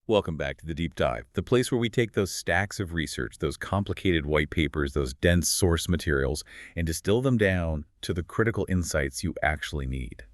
Welcome back to the Deep Dive, the place where we take those stacks of research, those complicated white papers, those dense source materials, and distill them down to the critical insights you actually need.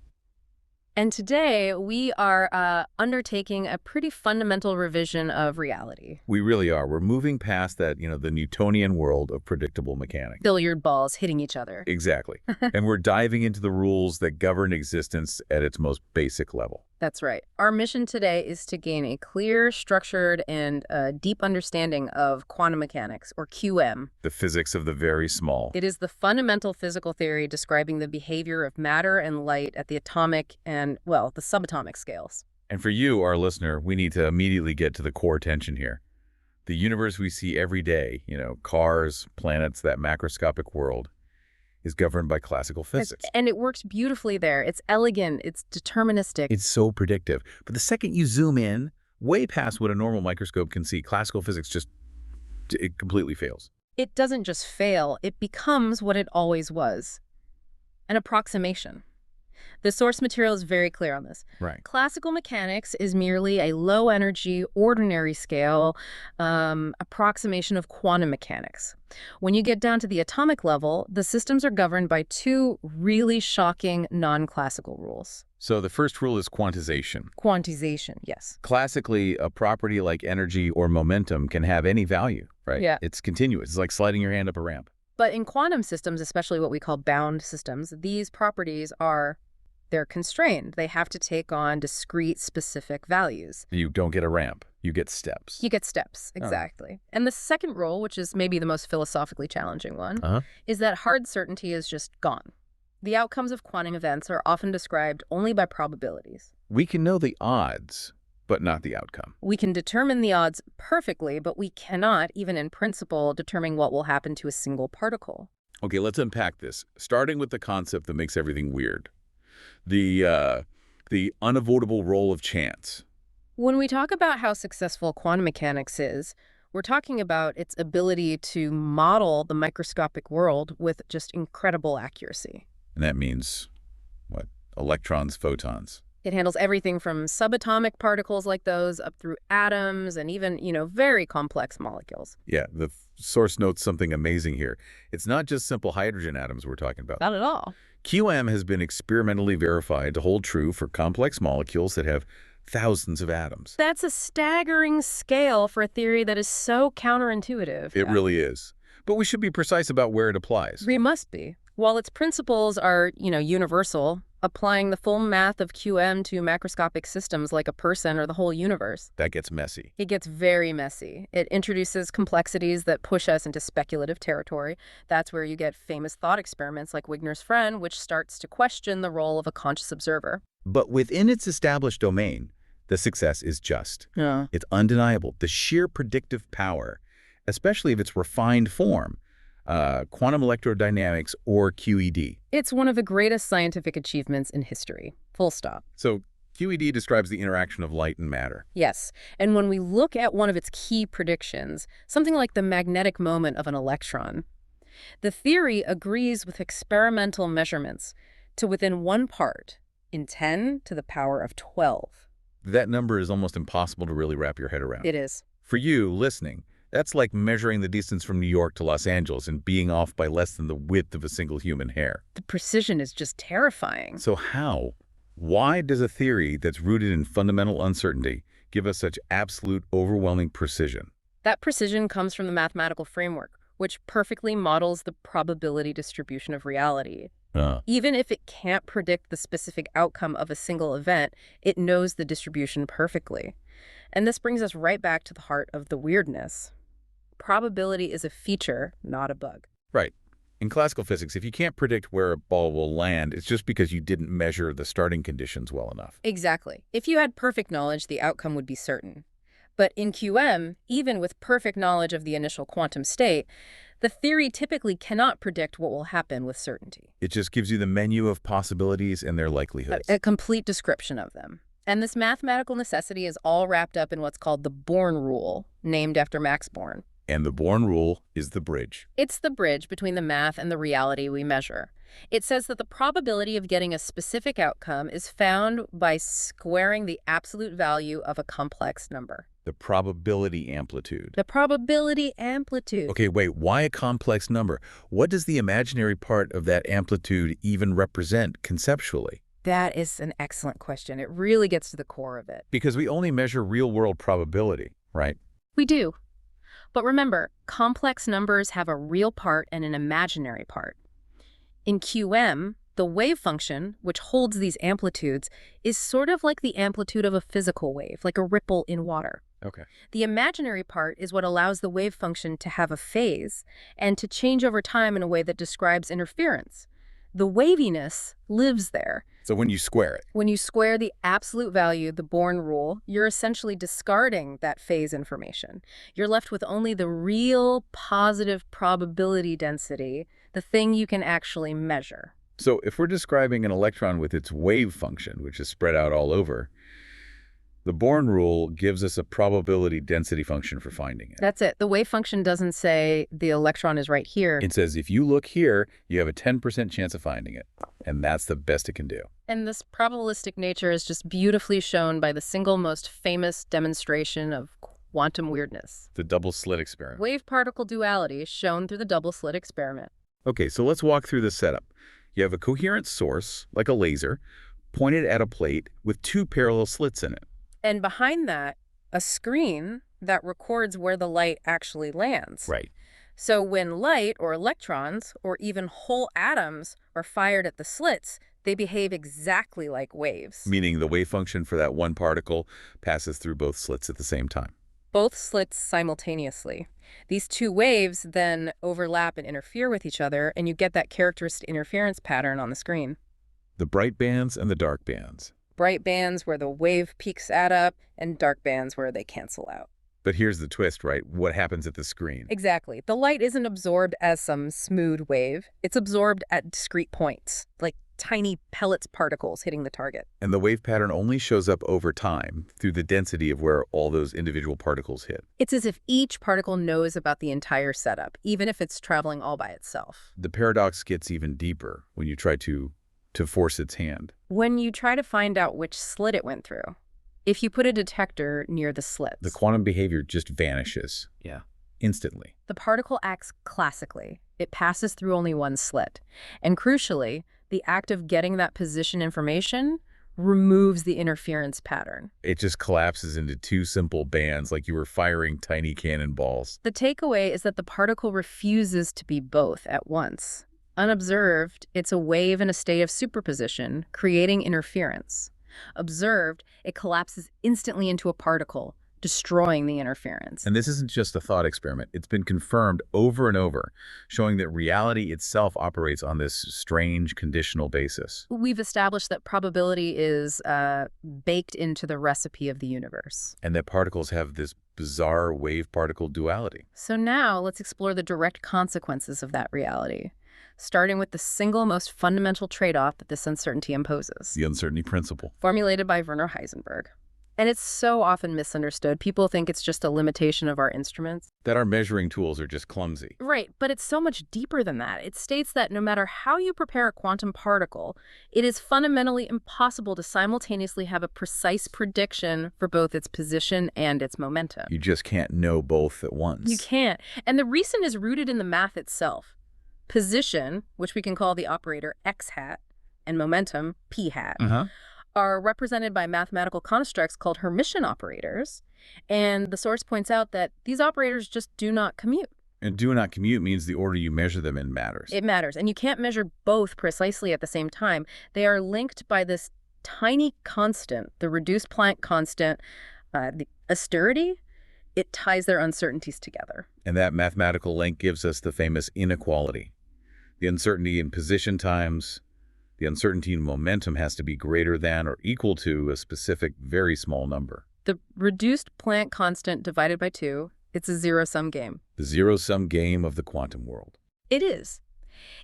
And today we are undertaking a pretty fundamental revision of reality. We really are. We're moving past that, the Newtonian world of predictable mechanics. Billiard balls hitting each other. Exactly. And we're diving into the rules that govern existence at its most basic level. That's right. Our mission today is to gain a clear, structured, and deep understanding of quantum mechanics, or QM. The physics of the very small. It is the fundamental physical theory describing the behavior of matter and light at the atomic and, well, the subatomic scales. And for you, our listener, we need to immediately get to the core tension here. The universe we see every day, cars, planets, that macroscopic world, is governed by classical physics. And it works beautifully there. It's elegant. It's deterministic. It's so predictive. But the second you zoom in, way past what a normal microscope can see, classical physics it completely fails. It doesn't just fail. It becomes what it always was, an approximation. The source material is very clear on this. Right. Classical mechanics is merely a low-energy, ordinary scale approximation of quantum mechanics. When you get down to the atomic level, the systems are governed by two really shocking non-classical rules. So the first rule is quantization. Quantization, yes. Classically, a property like energy or momentum can have any value, right? Yeah. It's continuous. It's like sliding your hand up a ramp. But in quantum systems, especially what we call bound systems, these properties they're constrained. They have to take on discrete, specific values. You don't get a ramp. You get steps. You get steps, exactly. Oh. And the second rule, which is maybe the most philosophically challenging one, is that hard certainty is just gone. The outcomes of quantum events are often described only by probabilities. We can know the odds, but not the outcome. We can determine the odds perfectly, but we cannot, even in principle, determine what will happen to a single particle. Okay, let's unpack this, starting with the concept that makes everything weird. The unavoidable role of chance. When we talk about how successful quantum mechanics is, we're talking about its ability to model the microscopic world with just incredible accuracy. And that means, what? Electrons, photons. It handles everything from subatomic particles like those up through atoms and even, very complex molecules. Yeah, the source notes something amazing here. It's not just simple hydrogen atoms we're talking about. Not at all. QM has been experimentally verified to hold true for complex molecules that have thousands of atoms. That's a staggering scale for a theory that is so counterintuitive. It really is. But we should be precise about where it applies. We must be. While its principles are, universal, applying the full math of QM to macroscopic systems like a person or the whole universe. That gets messy. It gets very messy. It introduces complexities that push us into speculative territory. That's where you get famous thought experiments like Wigner's friend, which starts to question the role of a conscious observer. But within its established domain, the success is just. Yeah. It's undeniable. The sheer predictive power, especially if it's refined form, quantum electrodynamics, or QED. It's one of the greatest scientific achievements in history. Full stop. So QED describes the interaction of light and matter. Yes. And when we look at one of its key predictions, something like the magnetic moment of an electron, the theory agrees with experimental measurements to within 1 part in 10 to the power of 12. That number is almost impossible to really wrap your head around. It is. For you listening, that's like measuring the distance from New York to Los Angeles and being off by less than the width of a single human hair. The precision is just terrifying. So why does a theory that's rooted in fundamental uncertainty give us such absolute, overwhelming precision? That precision comes from the mathematical framework, which perfectly models the probability distribution of reality. Even if it can't predict the specific outcome of a single event, it knows the distribution perfectly. And this brings us right back to the heart of the weirdness. Probability is a feature, not a bug. Right. In classical physics, if you can't predict where a ball will land, it's just because you didn't measure the starting conditions well enough. Exactly. If you had perfect knowledge, the outcome would be certain. But in QM, even with perfect knowledge of the initial quantum state, the theory typically cannot predict what will happen with certainty. It just gives you the menu of possibilities and their likelihoods. A complete description of them. And this mathematical necessity is all wrapped up in what's called the Born rule, named after Max Born. And the Born rule is the bridge. It's the bridge between the math and the reality we measure. It says that the probability of getting a specific outcome is found by squaring the absolute value of a complex number. The probability amplitude. The probability amplitude. Okay, wait, why a complex number? What does the imaginary part of that amplitude even represent conceptually? That is an excellent question. It really gets to the core of it. Because we only measure real-world probability, right? We do. But remember, complex numbers have a real part and an imaginary part. In QM, the wave function, which holds these amplitudes, is sort of like the amplitude of a physical wave, like a ripple in water. Okay. The imaginary part is what allows the wave function to have a phase and to change over time in a way that describes interference. The waviness lives there. So when you square it. When you square the absolute value, the Born rule, you're essentially discarding that phase information. You're left with only the real positive probability density, the thing you can actually measure. So if we're describing an electron with its wave function, which is spread out all over, the Born rule gives us a probability density function for finding it. That's it. The wave function doesn't say the electron is right here. It says if you look here, you have a 10% chance of finding it. And that's the best it can do. And this probabilistic nature is just beautifully shown by the single most famous demonstration of quantum weirdness. The double slit experiment. Wave-particle duality shown through the double slit experiment. Okay, so let's walk through this setup. You have a coherent source, like a laser, pointed at a plate with two parallel slits in it. And behind that, a screen that records where the light actually lands. Right. So when light or electrons or even whole atoms are fired at the slits, they behave exactly like waves. Meaning the wave function for that one particle passes through both slits at the same time. Both slits simultaneously. These two waves then overlap and interfere with each other, and you get that characteristic interference pattern on the screen. The bright bands and the dark bands. Bright bands where the wave peaks add up, and dark bands where they cancel out. But here's the twist, right? What happens at the screen? Exactly. The light isn't absorbed as some smooth wave. It's absorbed at discrete points, like tiny pellets particles hitting the target. And the wave pattern only shows up over time through the density of where all those individual particles hit. It's as if each particle knows about the entire setup, even if it's traveling all by itself. The paradox gets even deeper when you try to force its hand. When you try to find out which slit it went through, if you put a detector near the slits, The quantum behavior just vanishes. Yeah. Instantly. The particle acts classically. It passes through only one slit. And crucially, the act of getting that position information removes the interference pattern. It just collapses into two simple bands like you were firing tiny cannonballs. The takeaway is that the particle refuses to be both at once. Unobserved, it's a wave in a state of superposition, creating interference. Observed, it collapses instantly into a particle, destroying the interference. And this isn't just a thought experiment. It's been confirmed over and over, showing that reality itself operates on this strange conditional basis. We've established that probability is baked into the recipe of the universe. And that particles have this bizarre wave-particle duality. So now let's explore the direct consequences of that reality, starting with the single most fundamental trade-off that this uncertainty imposes. The uncertainty principle. Formulated by Werner Heisenberg. And it's so often misunderstood. People think it's just a limitation of our instruments. That our measuring tools are just clumsy. Right, but it's so much deeper than that. It states that no matter how you prepare a quantum particle, it is fundamentally impossible to simultaneously have a precise prediction for both its position and its momentum. You just can't know both at once. You can't. And the reason is rooted in the math itself. Position, which we can call the operator x hat, and momentum, p hat, are represented by mathematical constructs called Hermitian operators, and the source points out that these operators just do not commute. And do not commute means the order you measure them in matters. It matters, and you can't measure both precisely at the same time. They are linked by this tiny constant, the reduced Planck constant, the austerity. It ties their uncertainties together. And that mathematical link gives us the famous inequality. The uncertainty in position times the uncertainty in momentum has to be greater than or equal to a specific very small number. The reduced Planck constant divided by 2, it's a zero-sum game. The zero-sum game of the quantum world. It is.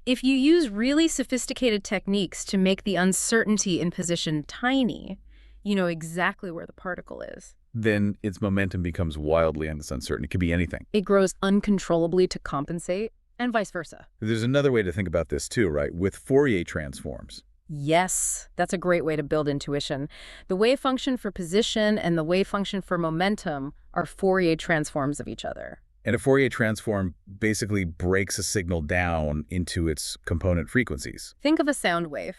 If you use really sophisticated techniques to make the uncertainty in position tiny, you know exactly where the particle is. Then its momentum becomes wildly uncertain. It could be anything. It grows uncontrollably to compensate, and vice versa. There's another way to think about this too, right? With Fourier transforms, Yes, that's a great way to build intuition. The wave function for position and the wave function for momentum are Fourier transforms of each other. And a Fourier transform basically breaks a signal down into its component frequencies. Think of a sound wave.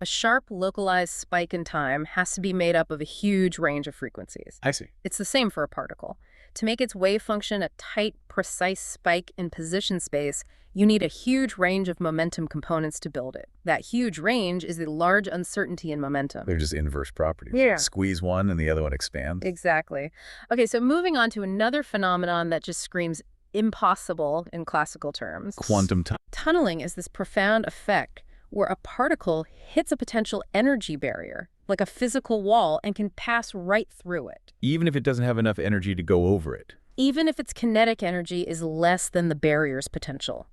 A sharp, localized spike in time has to be made up of a huge range of frequencies. I see. It's the same for a particle. To make its wave function a tight, precise spike in position space, you need a huge range of momentum components to build it. That huge range is the large uncertainty in momentum. They're just inverse properties. Yeah. Squeeze one and the other one expands. Exactly. Okay, so moving on to another phenomenon that just screams impossible in classical terms. Quantum tunneling is this profound effect where a particle hits a potential energy barrier, like a physical wall, and can pass right through it. even if it doesn't have enough energy to go over it. Even if its kinetic energy is less than the barrier's potential.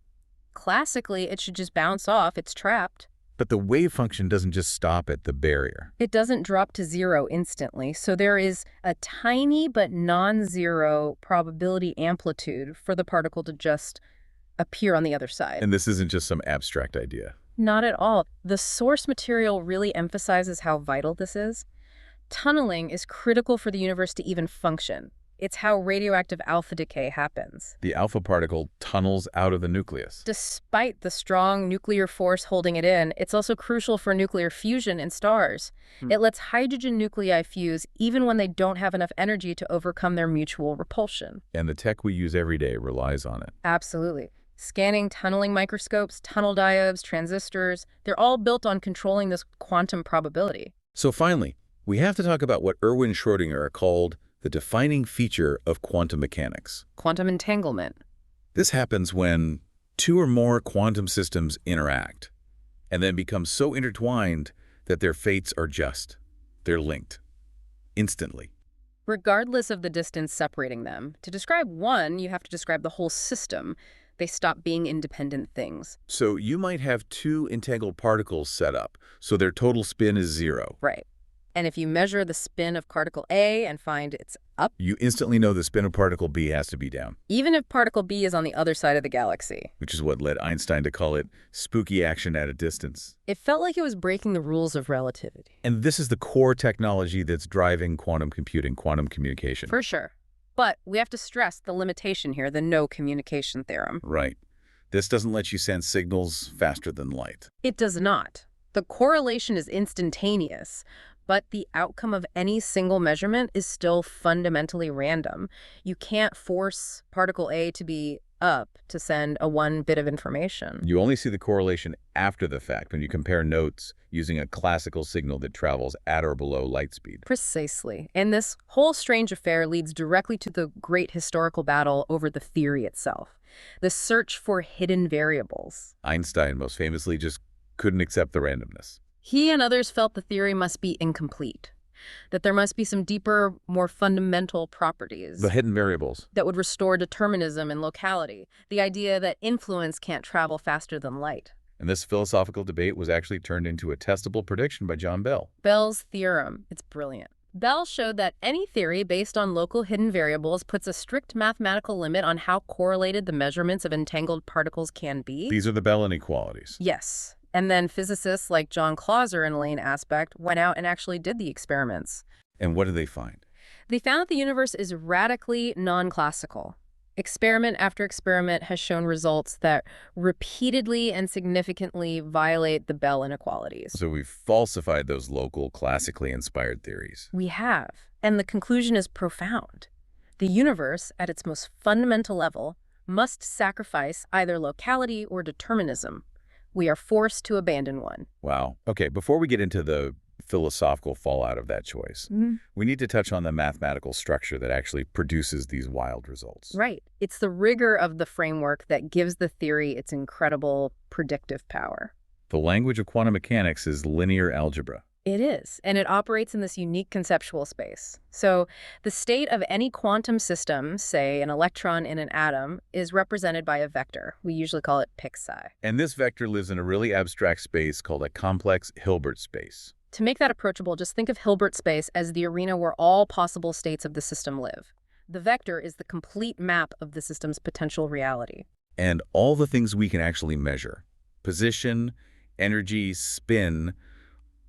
Classically, it should just bounce off. It's trapped. But the wave function doesn't just stop at the barrier. It doesn't drop to zero instantly, so there is a tiny but non-zero probability amplitude for the particle to just appear on the other side. And this isn't just some abstract idea. Not at all. The source material really emphasizes how vital this is. Tunneling is critical for the universe to even function. It's how radioactive alpha decay happens. The alpha particle tunnels out of the nucleus. Despite the strong nuclear force holding it in, it's also crucial for nuclear fusion in stars. It lets hydrogen nuclei fuse even when they don't have enough energy to overcome their mutual repulsion. And the tech we use every day relies on it. Absolutely. Scanning tunneling microscopes, tunnel diodes, transistors, they're all built on controlling this quantum probability. So finally, we have to talk about what Erwin Schrödinger called the defining feature of quantum mechanics. Quantum entanglement. This happens when two or more quantum systems interact and then become so intertwined that their fates are just. They're linked. Instantly. Regardless of the distance separating them, to describe one, you have to describe the whole system. They stop being independent things. So you might have two entangled particles set up, so their total spin is zero. Right. And if you measure the spin of particle A and find it's up, You instantly know the spin of particle B has to be down, even if particle B is on the other side of the galaxy. which is what led Einstein to call it spooky action at a distance. It felt like it was breaking the rules of relativity. And this is the core technology that's driving quantum computing, quantum communication. For sure. But we have to stress the limitation here, the no communication theorem. Right. This doesn't let you send signals faster than light. It does not. The correlation is instantaneous, but the outcome of any single measurement is still fundamentally random. You can't force particle A to be up to send a one bit of information. You only see the correlation after the fact when you compare notes using a classical signal that travels at or below light speed. Precisely. And this whole strange affair leads directly to the great historical battle over the theory itself, the search for hidden variables. Einstein most famously just couldn't accept the randomness. He and others felt the theory must be incomplete, that there must be some deeper, more fundamental properties The hidden variables. that would restore determinism and locality, the idea that influence can't travel faster than light. And this philosophical debate was actually turned into a testable prediction by John Bell. Bell's theorem, it's brilliant. Bell showed that any theory based on local hidden variables puts a strict mathematical limit on how correlated the measurements of entangled particles can be. These are the Bell inequalities. Yes. And then physicists like John Clauser and Lane Aspect went out and actually did the experiments. And what did they find? They found that the universe is radically non-classical. Experiment after experiment has shown results that repeatedly and significantly violate the Bell inequalities. So we've falsified those local, classically inspired theories. We have. And the conclusion is profound. The universe, at its most fundamental level, must sacrifice either locality or determinism. We are forced to abandon one. Wow. Okay, before we get into the philosophical fallout of that choice, we need to touch on the mathematical structure that actually produces these wild results. Right. It's the rigor of the framework that gives the theory its incredible predictive power. The language of quantum mechanics is linear algebra. It is, and it operates in this unique conceptual space. So the state of any quantum system, say an electron in an atom, is represented by a vector. We usually call it pxi. And this vector lives in a really abstract space called a complex Hilbert space. To make that approachable, just think of Hilbert space as the arena where all possible states of the system live. The vector is the complete map of the system's potential reality. And all the things we can actually measure, position, energy, spin,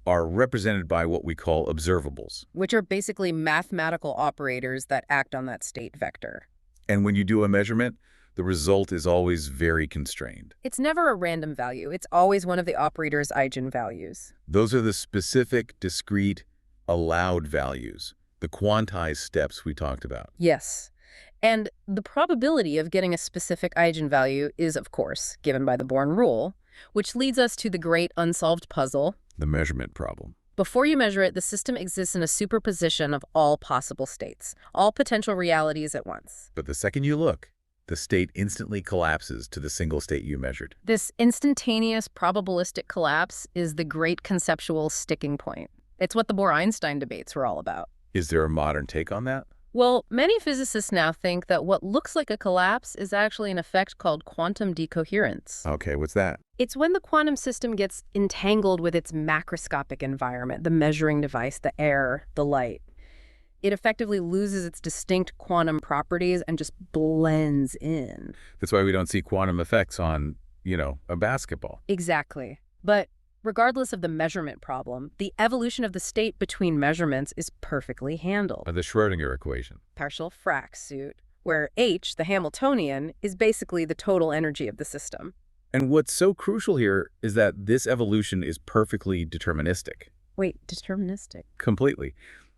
are represented by what we call observables. which are basically mathematical operators that act on that state vector. And when you do a measurement, the result is always very constrained. It's never a random value. It's always one of the operator's eigenvalues. Those are the specific, discrete, allowed values, the quantized steps we talked about. Yes. And the probability of getting a specific eigenvalue is, of course, given by the Born rule, which leads us to the great unsolved puzzle. The measurement problem. Before you measure it, the system exists in a superposition of all possible states, all potential realities at once. But the second you look, the state instantly collapses to the single state you measured. This instantaneous probabilistic collapse is the great conceptual sticking point. It's what the Bohr-Einstein debates were all about. Is there a modern take on that? Well, many physicists now think that what looks like a collapse is actually an effect called quantum decoherence. Okay, what's that? It's when the quantum system gets entangled with its macroscopic environment, the measuring device, the air, the light. It effectively loses its distinct quantum properties and just blends in. That's why we don't see quantum effects on, a basketball. Exactly. But regardless of the measurement problem, the evolution of the state between measurements is perfectly handled. The Schrödinger equation. Partial frac suit, where H, the Hamiltonian, is basically the total energy of the system. And what's so crucial here is that this evolution is perfectly deterministic. Wait, deterministic? Completely.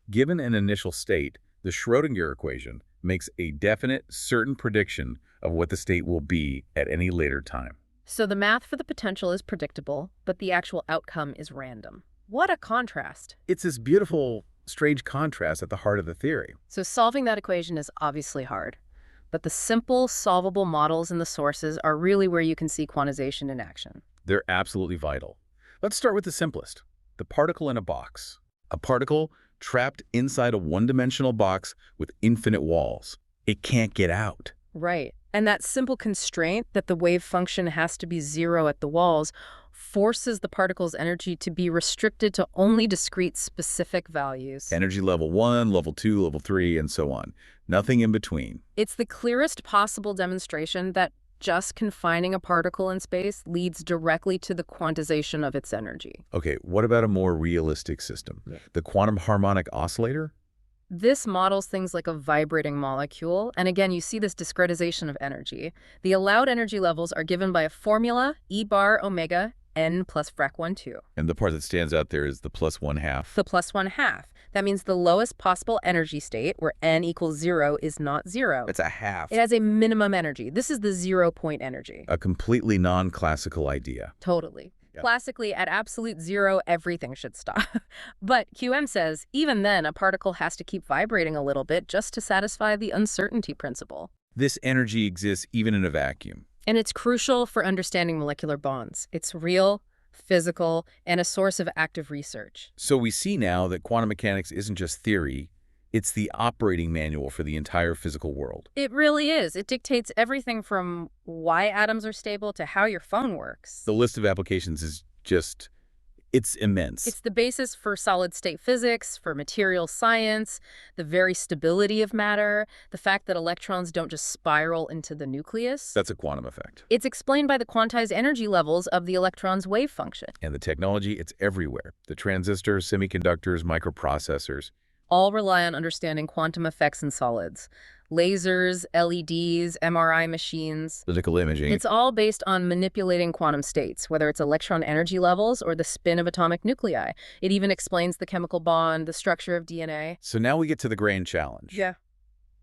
Given an initial state, the Schrödinger equation makes a definite, certain prediction of what the state will be at any later time. So the math for the potential is predictable, but the actual outcome is random. What a contrast. It's this beautiful, strange contrast at the heart of the theory. So solving that equation is obviously hard. But the simple, solvable models in the sources are really where you can see quantization in action. They're absolutely vital. Let's start with the simplest, the particle in a box. A particle trapped inside a one-dimensional box with infinite walls. It can't get out. Right. And that simple constraint that the wave function has to be zero at the walls forces the particle's energy to be restricted to only discrete specific values. Energy level 1, level 2, level 3, and so on. Nothing in between. It's the clearest possible demonstration that just confining a particle in space leads directly to the quantization of its energy. Okay, what about a more realistic system? The quantum harmonic oscillator? This models things like a vibrating molecule, and again, you see this discretization of energy. The allowed energy levels are given by a formula, E bar omega, n plus frac 1, 2. And the part that stands out there is the plus 1/2. The plus 1/2. That means the lowest possible energy state, where n equals 0, is not 0. It's a half. It has a minimum energy. This is the 0-point energy. A completely non-classical idea. Totally. Classically, at absolute 0, everything should stop. But QM says, even then, a particle has to keep vibrating a little bit just to satisfy the uncertainty principle. This energy exists even in a vacuum. And it's crucial for understanding molecular bonds. It's real, physical, and a source of active research. So we see now that quantum mechanics isn't just theory, it's the operating manual for the entire physical world. It really is. It dictates everything from why atoms are stable to how your phone works. The list of applications is just, it's immense. It's the basis for solid-state physics, for material science, the very stability of matter, the fact that electrons don't just spiral into the nucleus. That's a quantum effect. It's explained by the quantized energy levels of the electron's wave function. And the technology, it's everywhere. The transistors, semiconductors, microprocessors. All rely on understanding quantum effects in solids. Lasers, LEDs, MRI machines. Physical imaging. It's all based on manipulating quantum states, whether it's electron energy levels or the spin of atomic nuclei. It even explains the chemical bond, the structure of DNA. So now we get to the grand challenge. Yeah.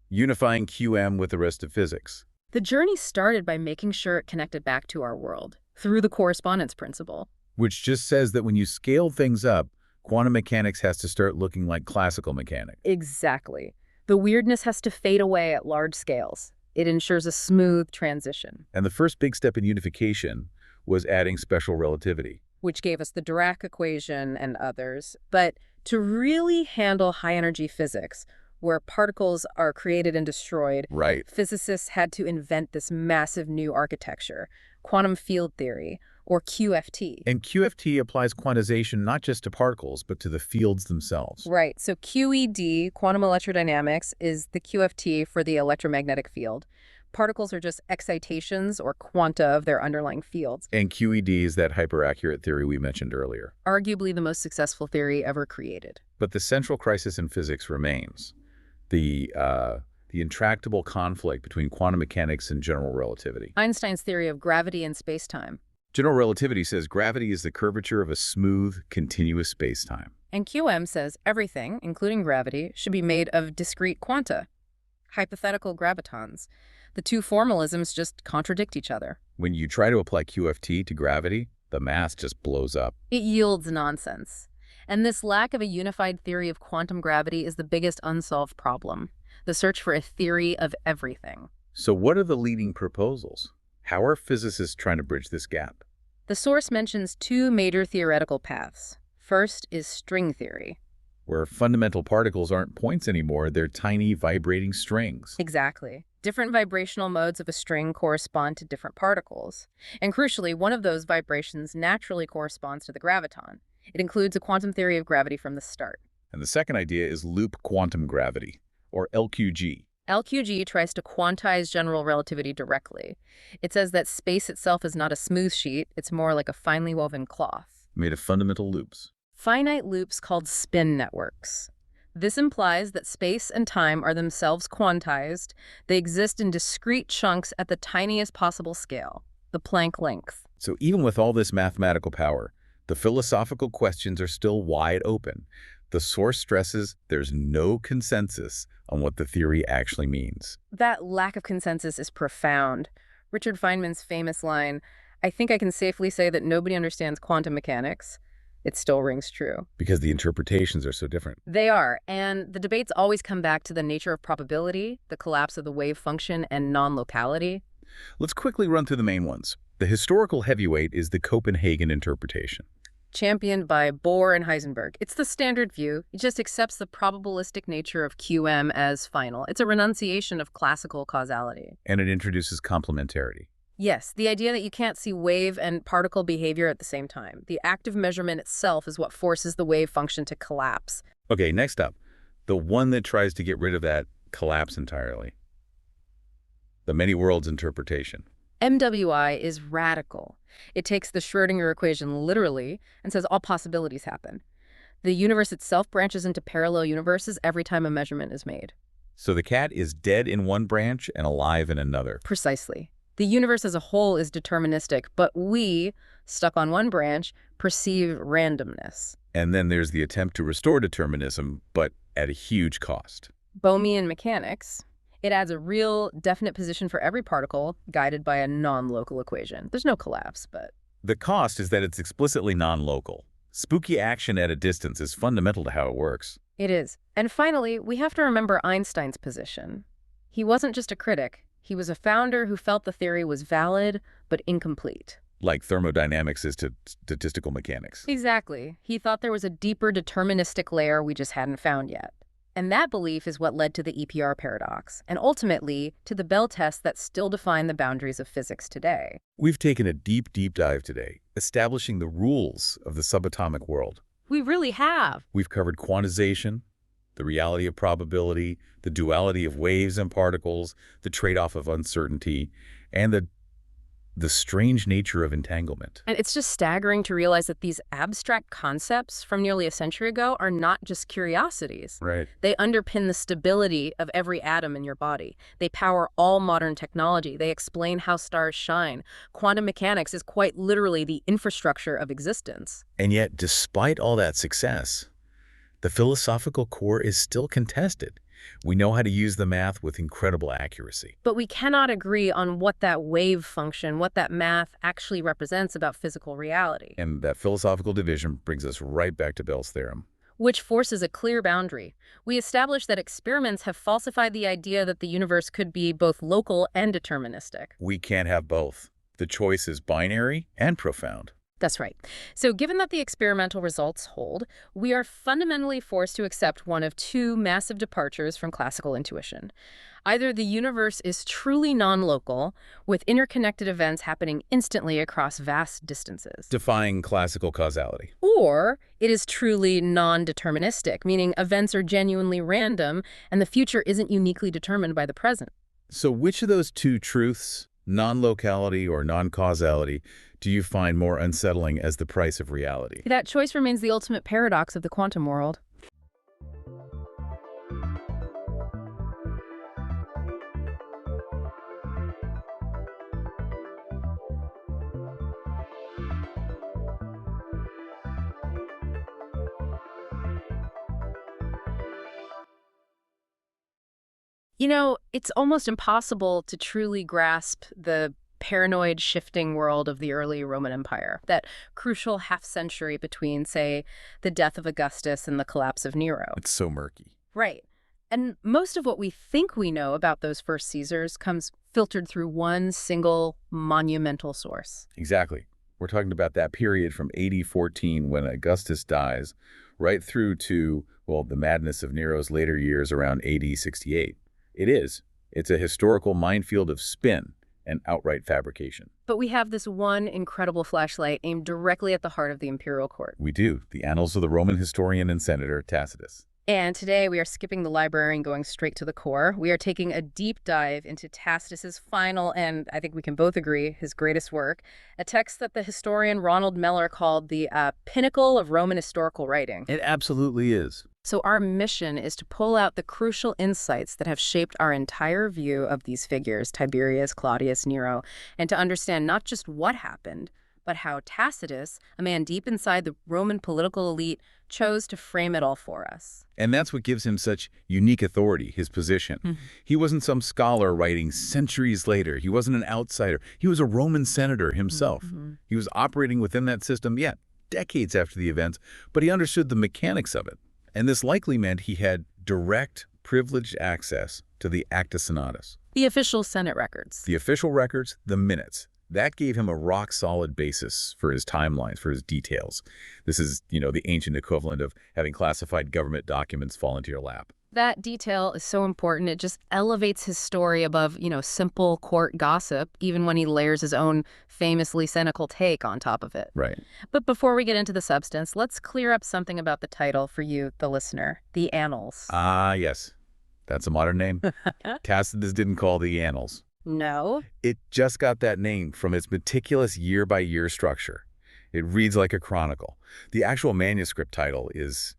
Unifying QM with the rest of physics. The journey started by making sure it connected back to our world through the correspondence principle. Which just says that when you scale things up, quantum mechanics has to start looking like classical mechanics. Exactly. The weirdness has to fade away at large scales. It ensures a smooth transition. And the first big step in unification was adding special relativity. Which gave us the Dirac equation and others. But to really handle high-energy physics, where particles are created and destroyed, right, physicists had to invent this massive new architecture, quantum field theory, or QFT. And QFT applies quantization not just to particles, but to the fields themselves. Right. So QED, quantum electrodynamics, is the QFT for the electromagnetic field. Particles are just excitations or quanta of their underlying fields. And QED is that hyperaccurate theory we mentioned earlier. Arguably the most successful theory ever created. But the central crisis in physics remains the intractable conflict between quantum mechanics and general relativity. Einstein's theory of gravity and spacetime. General relativity says gravity is the curvature of a smooth, continuous spacetime. And QM says everything, including gravity, should be made of discrete quanta, hypothetical gravitons. The two formalisms just contradict each other. When you try to apply QFT to gravity, the math just blows up. It yields nonsense. And this lack of a unified theory of quantum gravity is the biggest unsolved problem. The search for a theory of everything. So what are the leading proposals? How are physicists trying to bridge this gap? The source mentions two major theoretical paths. First is string theory. Where fundamental particles aren't points anymore, they're tiny vibrating strings. Exactly. Different vibrational modes of a string correspond to different particles. And crucially, one of those vibrations naturally corresponds to the graviton. It includes a quantum theory of gravity from the start. And the second idea is loop quantum gravity, or LQG. LQG tries to quantize general relativity directly. It says that space itself is not a smooth sheet, it's more like a finely woven cloth. Made of fundamental loops. Finite loops called spin networks. This implies that space and time are themselves quantized. They exist in discrete chunks at the tiniest possible scale, the Planck length. So even with all this mathematical power, the philosophical questions are still wide open. The source stresses there's no consensus on what the theory actually means. That lack of consensus is profound. Richard Feynman's famous line, "I think I can safely say that nobody understands quantum mechanics," it still rings true. Because the interpretations are so different. They are, and the debates always come back to the nature of probability, the collapse of the wave function, and non-locality. Let's quickly run through the main ones. The historical heavyweight is the Copenhagen interpretation. Championed by Bohr and Heisenberg. It's the standard view. It just accepts the probabilistic nature of QM as final. It's a renunciation of classical causality. And it introduces complementarity. Yes, the idea that you can't see wave and particle behavior at the same time. The active measurement itself is what forces the wave function to collapse. Okay, next up, the one that tries to get rid of that collapse entirely. The many worlds interpretation. MWI is radical. It takes the Schrödinger equation literally and says all possibilities happen. The universe itself branches into parallel universes every time a measurement is made. So the cat is dead in one branch and alive in another. Precisely. The universe as a whole is deterministic, but we, stuck on one branch, perceive randomness. And then there's the attempt to restore determinism, but at a huge cost. Bohmian mechanics. It adds a real, definite position for every particle, guided by a non-local equation. There's no collapse, but... The cost is that it's explicitly non-local. Spooky action at a distance is fundamental to how it works. It is. And finally, we have to remember Einstein's position. He wasn't just a critic. He was a founder who felt the theory was valid, but incomplete. Like thermodynamics is to statistical mechanics. Exactly. He thought there was a deeper deterministic layer we just hadn't found yet. And that belief is what led to the EPR paradox, and ultimately to the Bell tests that still define the boundaries of physics today. We've taken a deep dive today, establishing the rules of the subatomic world. We really have. We've covered quantization, the reality of probability, the duality of waves and particles, the trade-off of uncertainty, and the strange nature of entanglement. And it's just staggering to realize that these abstract concepts from nearly a century ago are not just curiosities. Right. They underpin the stability of every atom in your body. They power all modern technology. They explain how stars shine. Quantum mechanics is quite literally the infrastructure of existence. And yet, despite all that success, the philosophical core is still contested. We know how to use the math with incredible accuracy. But we cannot agree on what that wave function, what that math actually represents about physical reality. And that philosophical division brings us right back to Bell's theorem. Which forces a clear boundary. We established that experiments have falsified the idea that the universe could be both local and deterministic. We can't have both. The choice is binary and profound. That's right. So given that the experimental results hold, we are fundamentally forced to accept one of two massive departures from classical intuition. Either the universe is truly non-local, with interconnected events happening instantly across vast distances. Defying classical causality. Or it is truly non-deterministic, meaning events are genuinely random and the future isn't uniquely determined by the present. So which of those two truths, non-locality or non-causality, do you find more unsettling as the price of reality? That choice remains the ultimate paradox of the quantum world. You know, it's almost impossible to truly grasp the paranoid shifting world of the early Roman Empire, that crucial half-century between, say, the death of Augustus and the collapse of Nero. It's so murky. Right. And most of what we think we know about those first Caesars comes filtered through one single monumental source. Exactly. We're talking about that period from AD 14 when Augustus dies, right through to, well, the madness of Nero's later years around AD 68. It is. It's a historical minefield of spin and outright fabrication. But we have this one incredible flashlight aimed directly at the heart of the imperial court. We do. The Annals of the Roman historian and senator Tacitus. And today we are skipping the library and going straight to the core. We are taking a deep dive into Tacitus's final, and I think we can both agree, his greatest work, a text that the historian Ronald Meller called the pinnacle of Roman historical writing. It absolutely is. So our mission is to pull out the crucial insights that have shaped our entire view of these figures, Tiberius, Claudius, Nero, and to understand not just what happened, but how Tacitus, a man deep inside the Roman political elite, chose to frame it all for us. And that's what gives him such unique authority, his position. Mm-hmm. He wasn't some scholar writing centuries later. He wasn't an outsider. He was a Roman senator himself. Mm-hmm. He was operating within that system, decades after the events, but he understood the mechanics of it. And this likely meant he had direct, privileged access to the Acta Senatus. The official Senate records. The official records, the minutes. That gave him a rock-solid basis for his timelines, for his details. This is, the ancient equivalent of having classified government documents fall into your lap. That detail is so important. It just elevates his story above, simple court gossip, even when he layers his own famously cynical take on top of it. Right. But before we get into the substance, let's clear up something about the title for you, the listener, the Annals. Ah, yes. That's a modern name. Tacitus didn't call the Annals. No. It just got that name from its meticulous year-by-year structure. It reads like a chronicle. The actual manuscript title is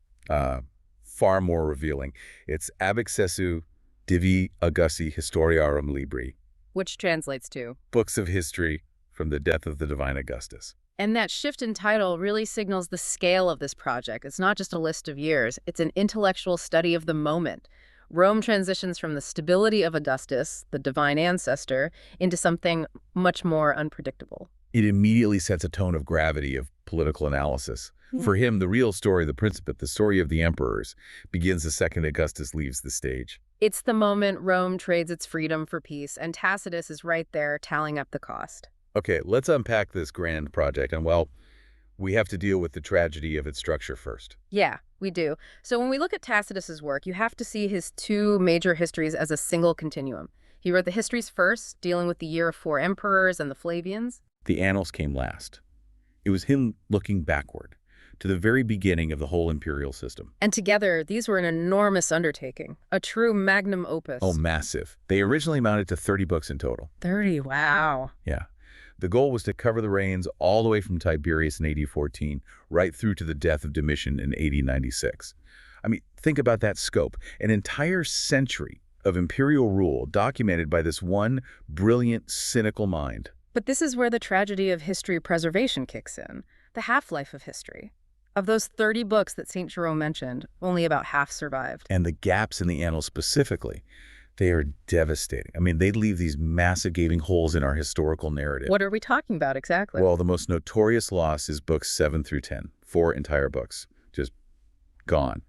far more revealing. It's Ab Accessu Divi Augusti Historiarum Libri. Which translates to? Books of History from the Death of the Divine Augustus. And that shift in title really signals the scale of this project. It's not just a list of years. It's an intellectual study of the moment. Rome transitions from the stability of Augustus, the divine ancestor, into something much more unpredictable. It immediately sets a tone of gravity of political analysis. For him, the real story of the Principate, the story of the emperors, begins the second Augustus leaves the stage. It's the moment Rome trades its freedom for peace, and Tacitus is right there tallying up the cost. Okay, let's unpack this grand project, and well, we have to deal with the tragedy of its structure first. Yeah, we do. So when we look at Tacitus's work, you have to see his two major histories as a single continuum. He wrote the histories first, dealing with the year of 4 emperors and the Flavians. The Annals came last. It was him looking backward to the very beginning of the whole imperial system. And together, these were an enormous undertaking, a true magnum opus. Oh, massive. They originally amounted to 30 books in total. 30, wow. Yeah. The goal was to cover the reigns all the way from Tiberius in AD 14 right through to the death of Domitian in AD 96. I mean, think about that scope. An entire century of imperial rule documented by this one brilliant, cynical mind. But this is where the tragedy of history preservation kicks in, the half-life of history. Of those 30 books that St. Jerome mentioned, only about half survived. And the gaps in the Annals specifically, they are devastating. I mean, they leave these massive gaping holes in our historical narrative. What are we talking about exactly? Well, the most notorious loss is books 7 through 10, 4 entire books, just gone.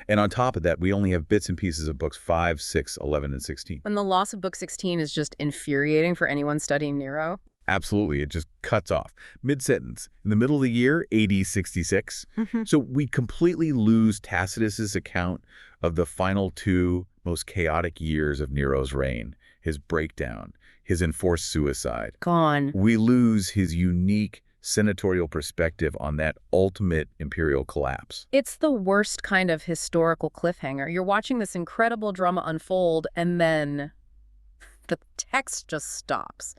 And on top of that, we only have bits and pieces of books 5, 6, 11, and 16. And the loss of book 16 is just infuriating for anyone studying Nero. Absolutely. It just cuts off. Mid-sentence. In the middle of the year, AD 66. So we completely lose Tacitus's account of the final 2 most chaotic years of Nero's reign, his breakdown, his enforced suicide. Gone. We lose his unique senatorial perspective on that ultimate imperial collapse. It's the worst kind of historical cliffhanger. You're watching this incredible drama unfold, and then The text just stops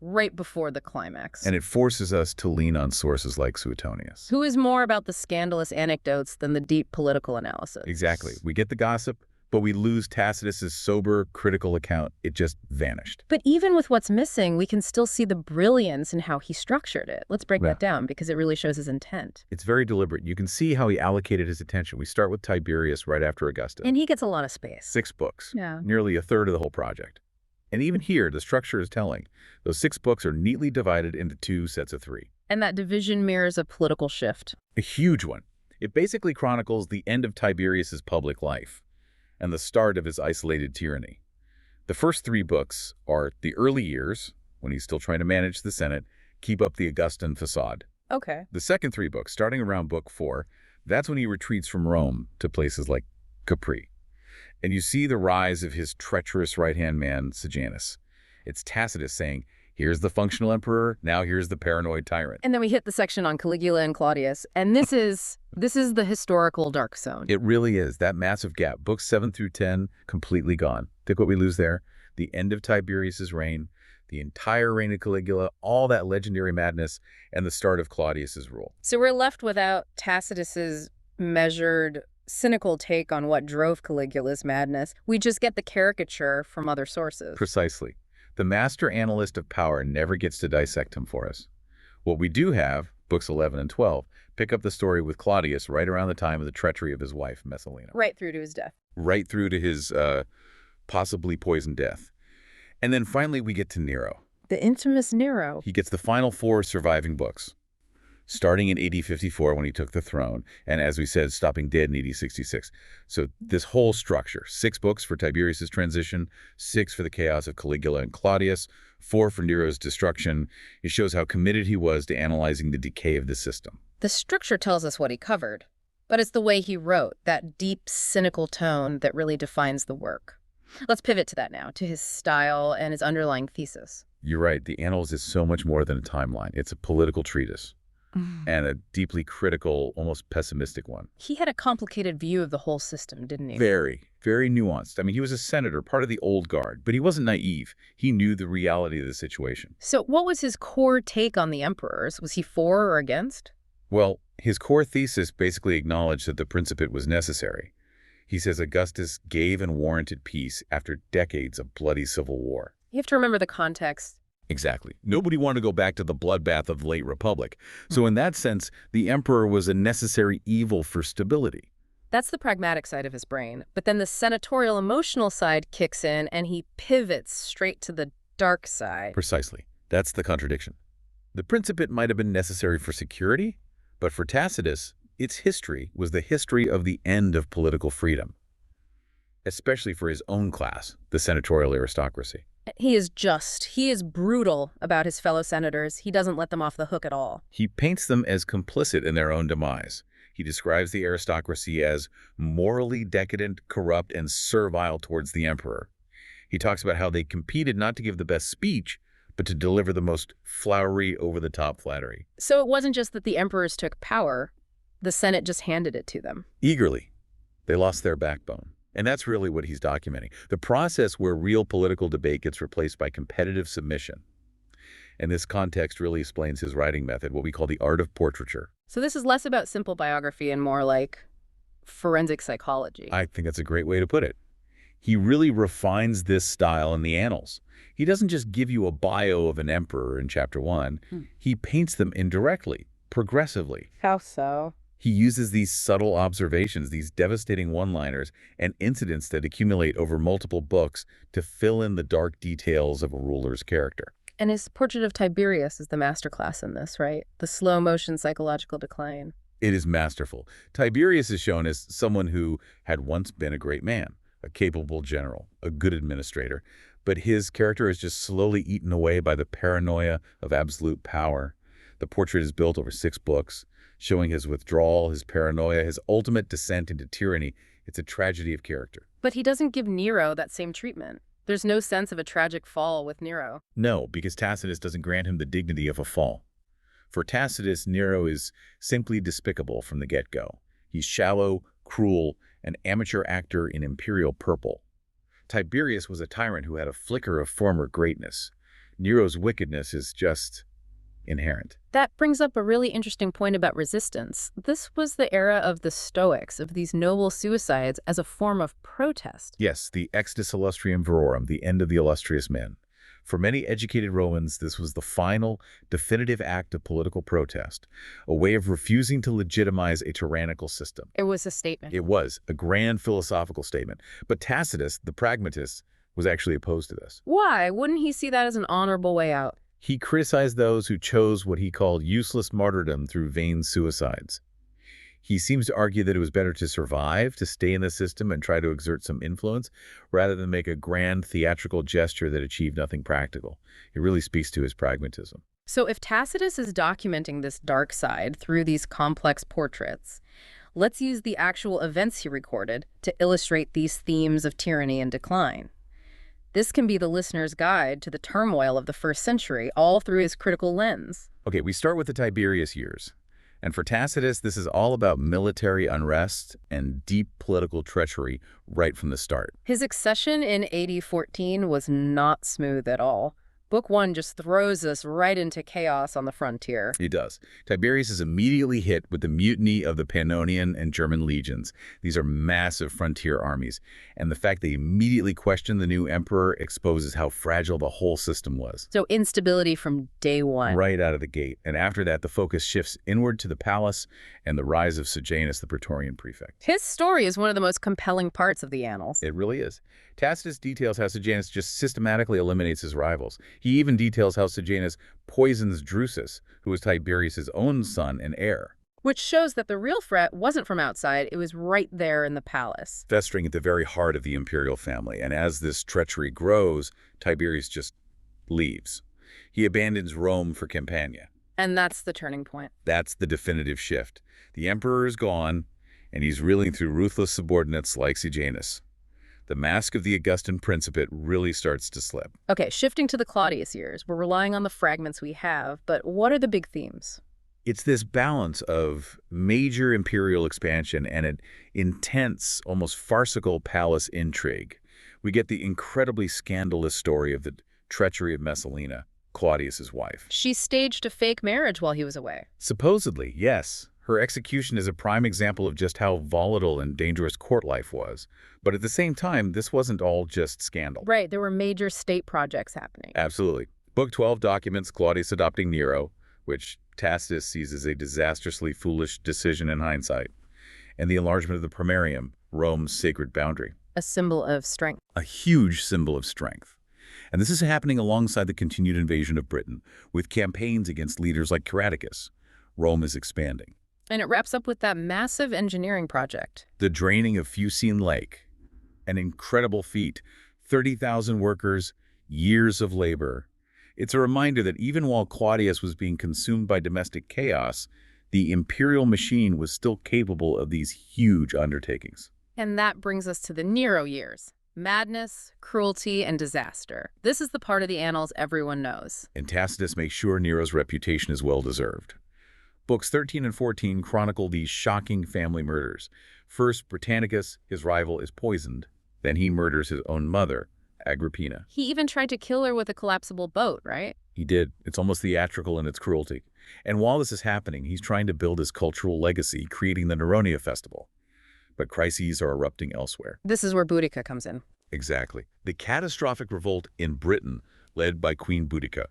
right before the climax. And it forces us to lean on sources like Suetonius. Who is more about the scandalous anecdotes than the deep political analysis? Exactly. We get the gossip, but we lose Tacitus's sober, critical account. It just vanished. But even with what's missing, we can still see the brilliance in how he structured it. Let's break that down, because it really shows his intent. It's very deliberate. You can see how he allocated his attention. We start with Tiberius right after Augustus. And he gets a lot of space. 6 books. Yeah. Nearly a third of the whole project. And even here, the structure is telling. Those 6 books are neatly divided into 2 sets of 3. And that division mirrors a political shift. A huge one. It basically chronicles the end of Tiberius's public life and the start of his isolated tyranny. The first 3 books are the early years, when he's still trying to manage the Senate, keep up the Augustan facade. Okay. The second 3 books, starting around book 4, that's when he retreats from Rome to places like Capri. And you see the rise of his treacherous right-hand man, Sejanus. It's Tacitus saying, here's the functional emperor, now here's the paranoid tyrant. And then we hit the section on Caligula and Claudius, and this is the historical dark zone. It really is. That massive gap. Books 7 through 10, completely gone. Think what we lose there? The end of Tiberius's reign, the entire reign of Caligula, all that legendary madness, and the start of Claudius's rule. So we're left without Tacitus's measured, cynical take on what drove Caligula's madness. We just get the caricature from other sources. Precisely. The master analyst of power never gets to dissect him for us. What we do have, books 11 and 12, pick up the story with Claudius right around the time of the treachery of his wife, Messalina. Right through to his death. Right through to his possibly poisoned death. And then finally we get to Nero. The infamous Nero. He gets the final 4 surviving books, starting in AD 54 when he took the throne, and as we said, stopping dead in AD 66. So this whole structure, 6 books for Tiberius's transition, 6 for the chaos of Caligula and Claudius, 4 for Nero's destruction. It shows how committed he was to analyzing the decay of the system. The structure tells us what he covered, but it's the way he wrote, that deep, cynical tone that really defines the work. Let's pivot to that now, to his style and his underlying thesis. You're right. The Annals is so much more than a timeline. It's a political treatise. And a deeply critical, almost pessimistic one. He had a complicated view of the whole system, didn't he? Very, very nuanced. I mean, he was a senator, part of the old guard, but he wasn't naive. He knew the reality of the situation. So what was his core take on the emperors? Was he for or against? Well, his core thesis basically acknowledged that the Principate was necessary. He says Augustus gave and warranted peace after decades of bloody civil war. You have to remember the context. Exactly. Nobody wanted to go back to the bloodbath of the late Republic. So in that sense, the emperor was a necessary evil for stability. That's the pragmatic side of his brain. But then the senatorial emotional side kicks in and he pivots straight to the dark side. Precisely. That's the contradiction. The Principate might have been necessary for security, but for Tacitus, its history was the history of the end of political freedom, especially for his own class, the senatorial aristocracy. He is just. He is brutal about his fellow senators. He doesn't let them off the hook at all. He paints them as complicit in their own demise. He describes the aristocracy as morally decadent, corrupt, and servile towards the emperor. He talks about how they competed not to give the best speech, but to deliver the most flowery, over-the-top flattery. So it wasn't just that the emperors took power. The Senate just handed it to them. Eagerly. They lost their backbone. And that's really what he's documenting. The process where real political debate gets replaced by competitive submission. And this context really explains his writing method, what we call the art of portraiture. So this is less about simple biography and more like forensic psychology. I think that's a great way to put it. He really refines this style in the Annals. He doesn't just give you a bio of an emperor in chapter 1. He paints them indirectly, progressively. How so? He uses these subtle observations, these devastating one-liners, and incidents that accumulate over multiple books to fill in the dark details of a ruler's character. And his portrait of Tiberius is the masterclass in this, right? The slow-motion psychological decline. It is masterful. Tiberius is shown as someone who had once been a great man, a capable general, a good administrator, but his character is just slowly eaten away by the paranoia of absolute power. The portrait is built over 6 books, showing his withdrawal, his paranoia, his ultimate descent into tyranny. It's a tragedy of character. But he doesn't give Nero that same treatment. There's no sense of a tragic fall with Nero. No, because Tacitus doesn't grant him the dignity of a fall. For Tacitus, Nero is simply despicable from the get-go. He's shallow, cruel, an amateur actor in imperial purple. Tiberius was a tyrant who had a flicker of former greatness. Nero's wickedness is just inherent. That brings up a really interesting point about resistance. This was the era of the Stoics, of these noble suicides as a form of protest. Yes, the exodus illustrium virorum, the end of the illustrious men. For many educated Romans, this was the final, definitive act of political protest, a way of refusing to legitimize a tyrannical system. It was a statement. It was a grand philosophical statement. But Tacitus, the pragmatist, was actually opposed to this. Why? Wouldn't he see that as an honorable way out? He criticized those who chose what he called useless martyrdom through vain suicides. He seems to argue that it was better to survive, to stay in the system and try to exert some influence, rather than make a grand theatrical gesture that achieved nothing practical. It really speaks to his pragmatism. So if Tacitus is documenting this dark side through these complex portraits, let's use the actual events he recorded to illustrate these themes of tyranny and decline. This can be the listener's guide to the turmoil of the first century, all through his critical lens. Okay, we start with the Tiberius years. And for Tacitus, this is all about military unrest and deep political treachery right from the start. His accession in AD 14 was not smooth at all. Book 1 just throws us right into chaos on the frontier. It does. Tiberius is immediately hit with the mutiny of the Pannonian and German legions. These are massive frontier armies. And the fact they immediately question the new emperor exposes how fragile the whole system was. So instability from day one. Right out of the gate. And after that, the focus shifts inward to the palace and the rise of Sejanus, the Praetorian prefect. His story is one of the most compelling parts of the Annals. It really is. Tacitus details how Sejanus just systematically eliminates his rivals. He even details how Sejanus poisons Drusus, who was Tiberius' own son and heir. Which shows that the real threat wasn't from outside, it was right there in the palace. Festering at the very heart of the imperial family. And as this treachery grows, Tiberius just leaves. He abandons Rome for Campania. And that's the turning point. That's the definitive shift. The emperor is gone, and he's reeling through ruthless subordinates like Sejanus. The mask of the Augustan Principate really starts to slip. Okay, shifting to the Claudius years. We're relying on the fragments we have, but what are the big themes? It's this balance of major imperial expansion and an intense, almost farcical palace intrigue. We get the incredibly scandalous story of the treachery of Messalina, Claudius's wife. She staged a fake marriage while he was away. Supposedly, yes. Her execution is a prime example of just how volatile and dangerous court life was. But at the same time, this wasn't all just scandal. Right, there were major state projects happening. Absolutely. Book 12 documents Claudius adopting Nero, which Tacitus sees as a disastrously foolish decision in hindsight, and the enlargement of the Primarium, Rome's sacred boundary. A symbol of strength. A huge symbol of strength. And this is happening alongside the continued invasion of Britain, with campaigns against leaders like Caradicus. Rome is expanding. And it wraps up with that massive engineering project. The draining of Fucine Lake. An incredible feat. 30,000 workers, years of labor. It's a reminder that even while Claudius was being consumed by domestic chaos, the imperial machine was still capable of these huge undertakings. And that brings us to the Nero years. Madness, cruelty, and disaster. This is the part of the Annals everyone knows. And Tacitus makes sure Nero's reputation is well-deserved. Books 13 and 14 chronicle these shocking family murders. First, Britannicus, his rival, is poisoned. Then he murders his own mother, Agrippina. He even tried to kill her with a collapsible boat, right? He did. It's almost theatrical in its cruelty. And while this is happening, he's trying to build his cultural legacy, creating the Neronia Festival. But crises are erupting elsewhere. This is where Boudica comes in. Exactly. The catastrophic revolt in Britain, led by Queen Boudica.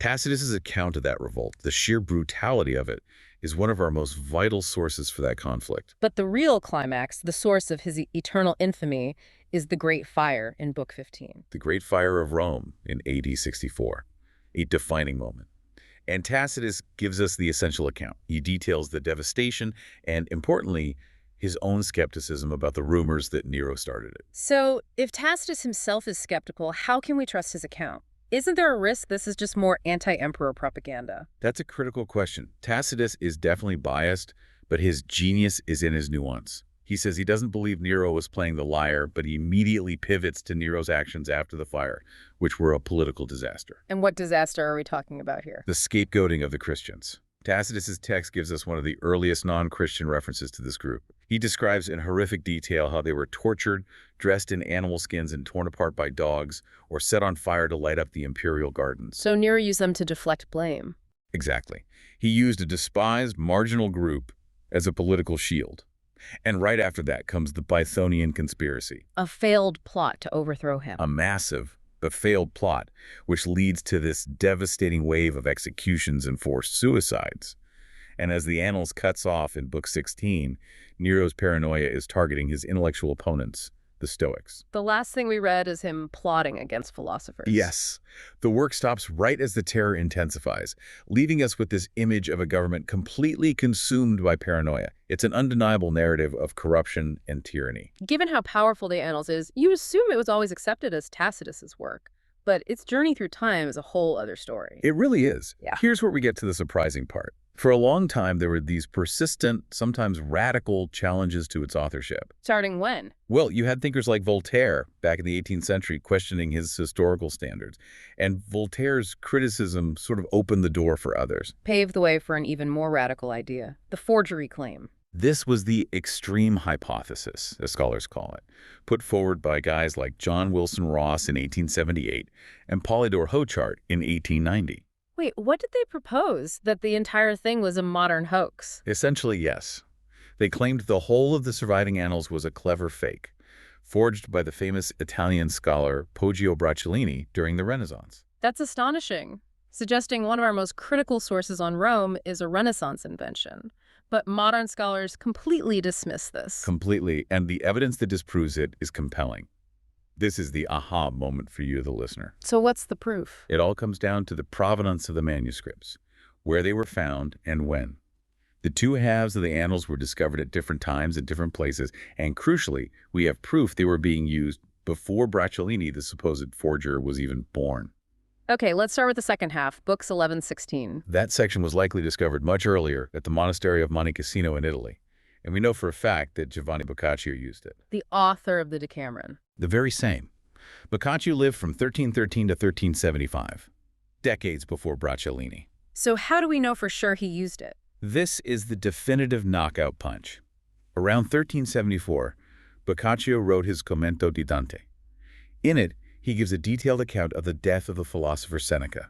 Tacitus's account of that revolt, the sheer brutality of it, is one of our most vital sources for that conflict. But the real climax, the source of his eternal infamy, is the Great Fire in Book 15. The Great Fire of Rome in AD 64, a defining moment. And Tacitus gives us the essential account. He details the devastation and, importantly, his own skepticism about the rumors that Nero started it. So, if Tacitus himself is skeptical, how can we trust his account? Isn't there a risk this is just more anti-emperor propaganda? That's a critical question. Tacitus is definitely biased, but his genius is in his nuance. He says he doesn't believe Nero was playing the liar, but he immediately pivots to Nero's actions after the fire, which were a political disaster. And what disaster are we talking about here? The scapegoating of the Christians. Tacitus's text gives us one of the earliest non-Christian references to this group. He describes in horrific detail how they were tortured, dressed in animal skins and torn apart by dogs, or set on fire to light up the imperial gardens. So Nero used them to deflect blame. Exactly. He used a despised, marginal group as a political shield. And right after that comes the Pythonian conspiracy. A failed plot to overthrow him. A massive but failed plot, which leads to this devastating wave of executions and forced suicides. And as the Annals cuts off in Book 16, Nero's paranoia is targeting his intellectual opponents, the Stoics. The last thing we read is him plotting against philosophers. Yes. The work stops right as the terror intensifies, leaving us with this image of a government completely consumed by paranoia. It's an undeniable narrative of corruption and tyranny. Given how powerful the Annals is, you assume it was always accepted as Tacitus's work. But its journey through time is a whole other story. It really is. Yeah. Here's where we get to the surprising part. For a long time, there were these persistent, sometimes radical challenges to its authorship. Starting when? Well, you had thinkers like Voltaire back in the 18th century questioning his historical standards. And Voltaire's criticism sort of opened the door for others. Paved the way for an even more radical idea, the forgery claim. This was the extreme hypothesis, as scholars call it, put forward by guys like John Wilson Ross in 1878 and Polydore Hochart in 1890. Wait, what did they propose? That the entire thing was a modern hoax? Essentially, yes. They claimed the whole of the surviving annals was a clever fake, forged by the famous Italian scholar Poggio Bracciolini during the Renaissance. That's astonishing, suggesting one of our most critical sources on Rome is a Renaissance invention. But modern scholars completely dismiss this. Completely, and the evidence that disproves it is compelling. This is the aha moment for you, the listener. So what's the proof? It all comes down to the provenance of the manuscripts, where they were found and when. The two halves of the annals were discovered at different times at different places, and crucially, we have proof they were being used before Bracciolini, the supposed forger, was even born. Okay, let's start with the second half, books 11-16. That section was likely discovered much earlier at the monastery of Monte Cassino in Italy, and we know for a fact that Giovanni Boccaccio used it. The author of the Decameron. The very same. Boccaccio lived from 1313 to 1375, decades before Bracciolini. So how do we know for sure he used it? This is the definitive knockout punch. Around 1374, Boccaccio wrote his Commento di Dante. In it, he gives a detailed account of the death of the philosopher Seneca.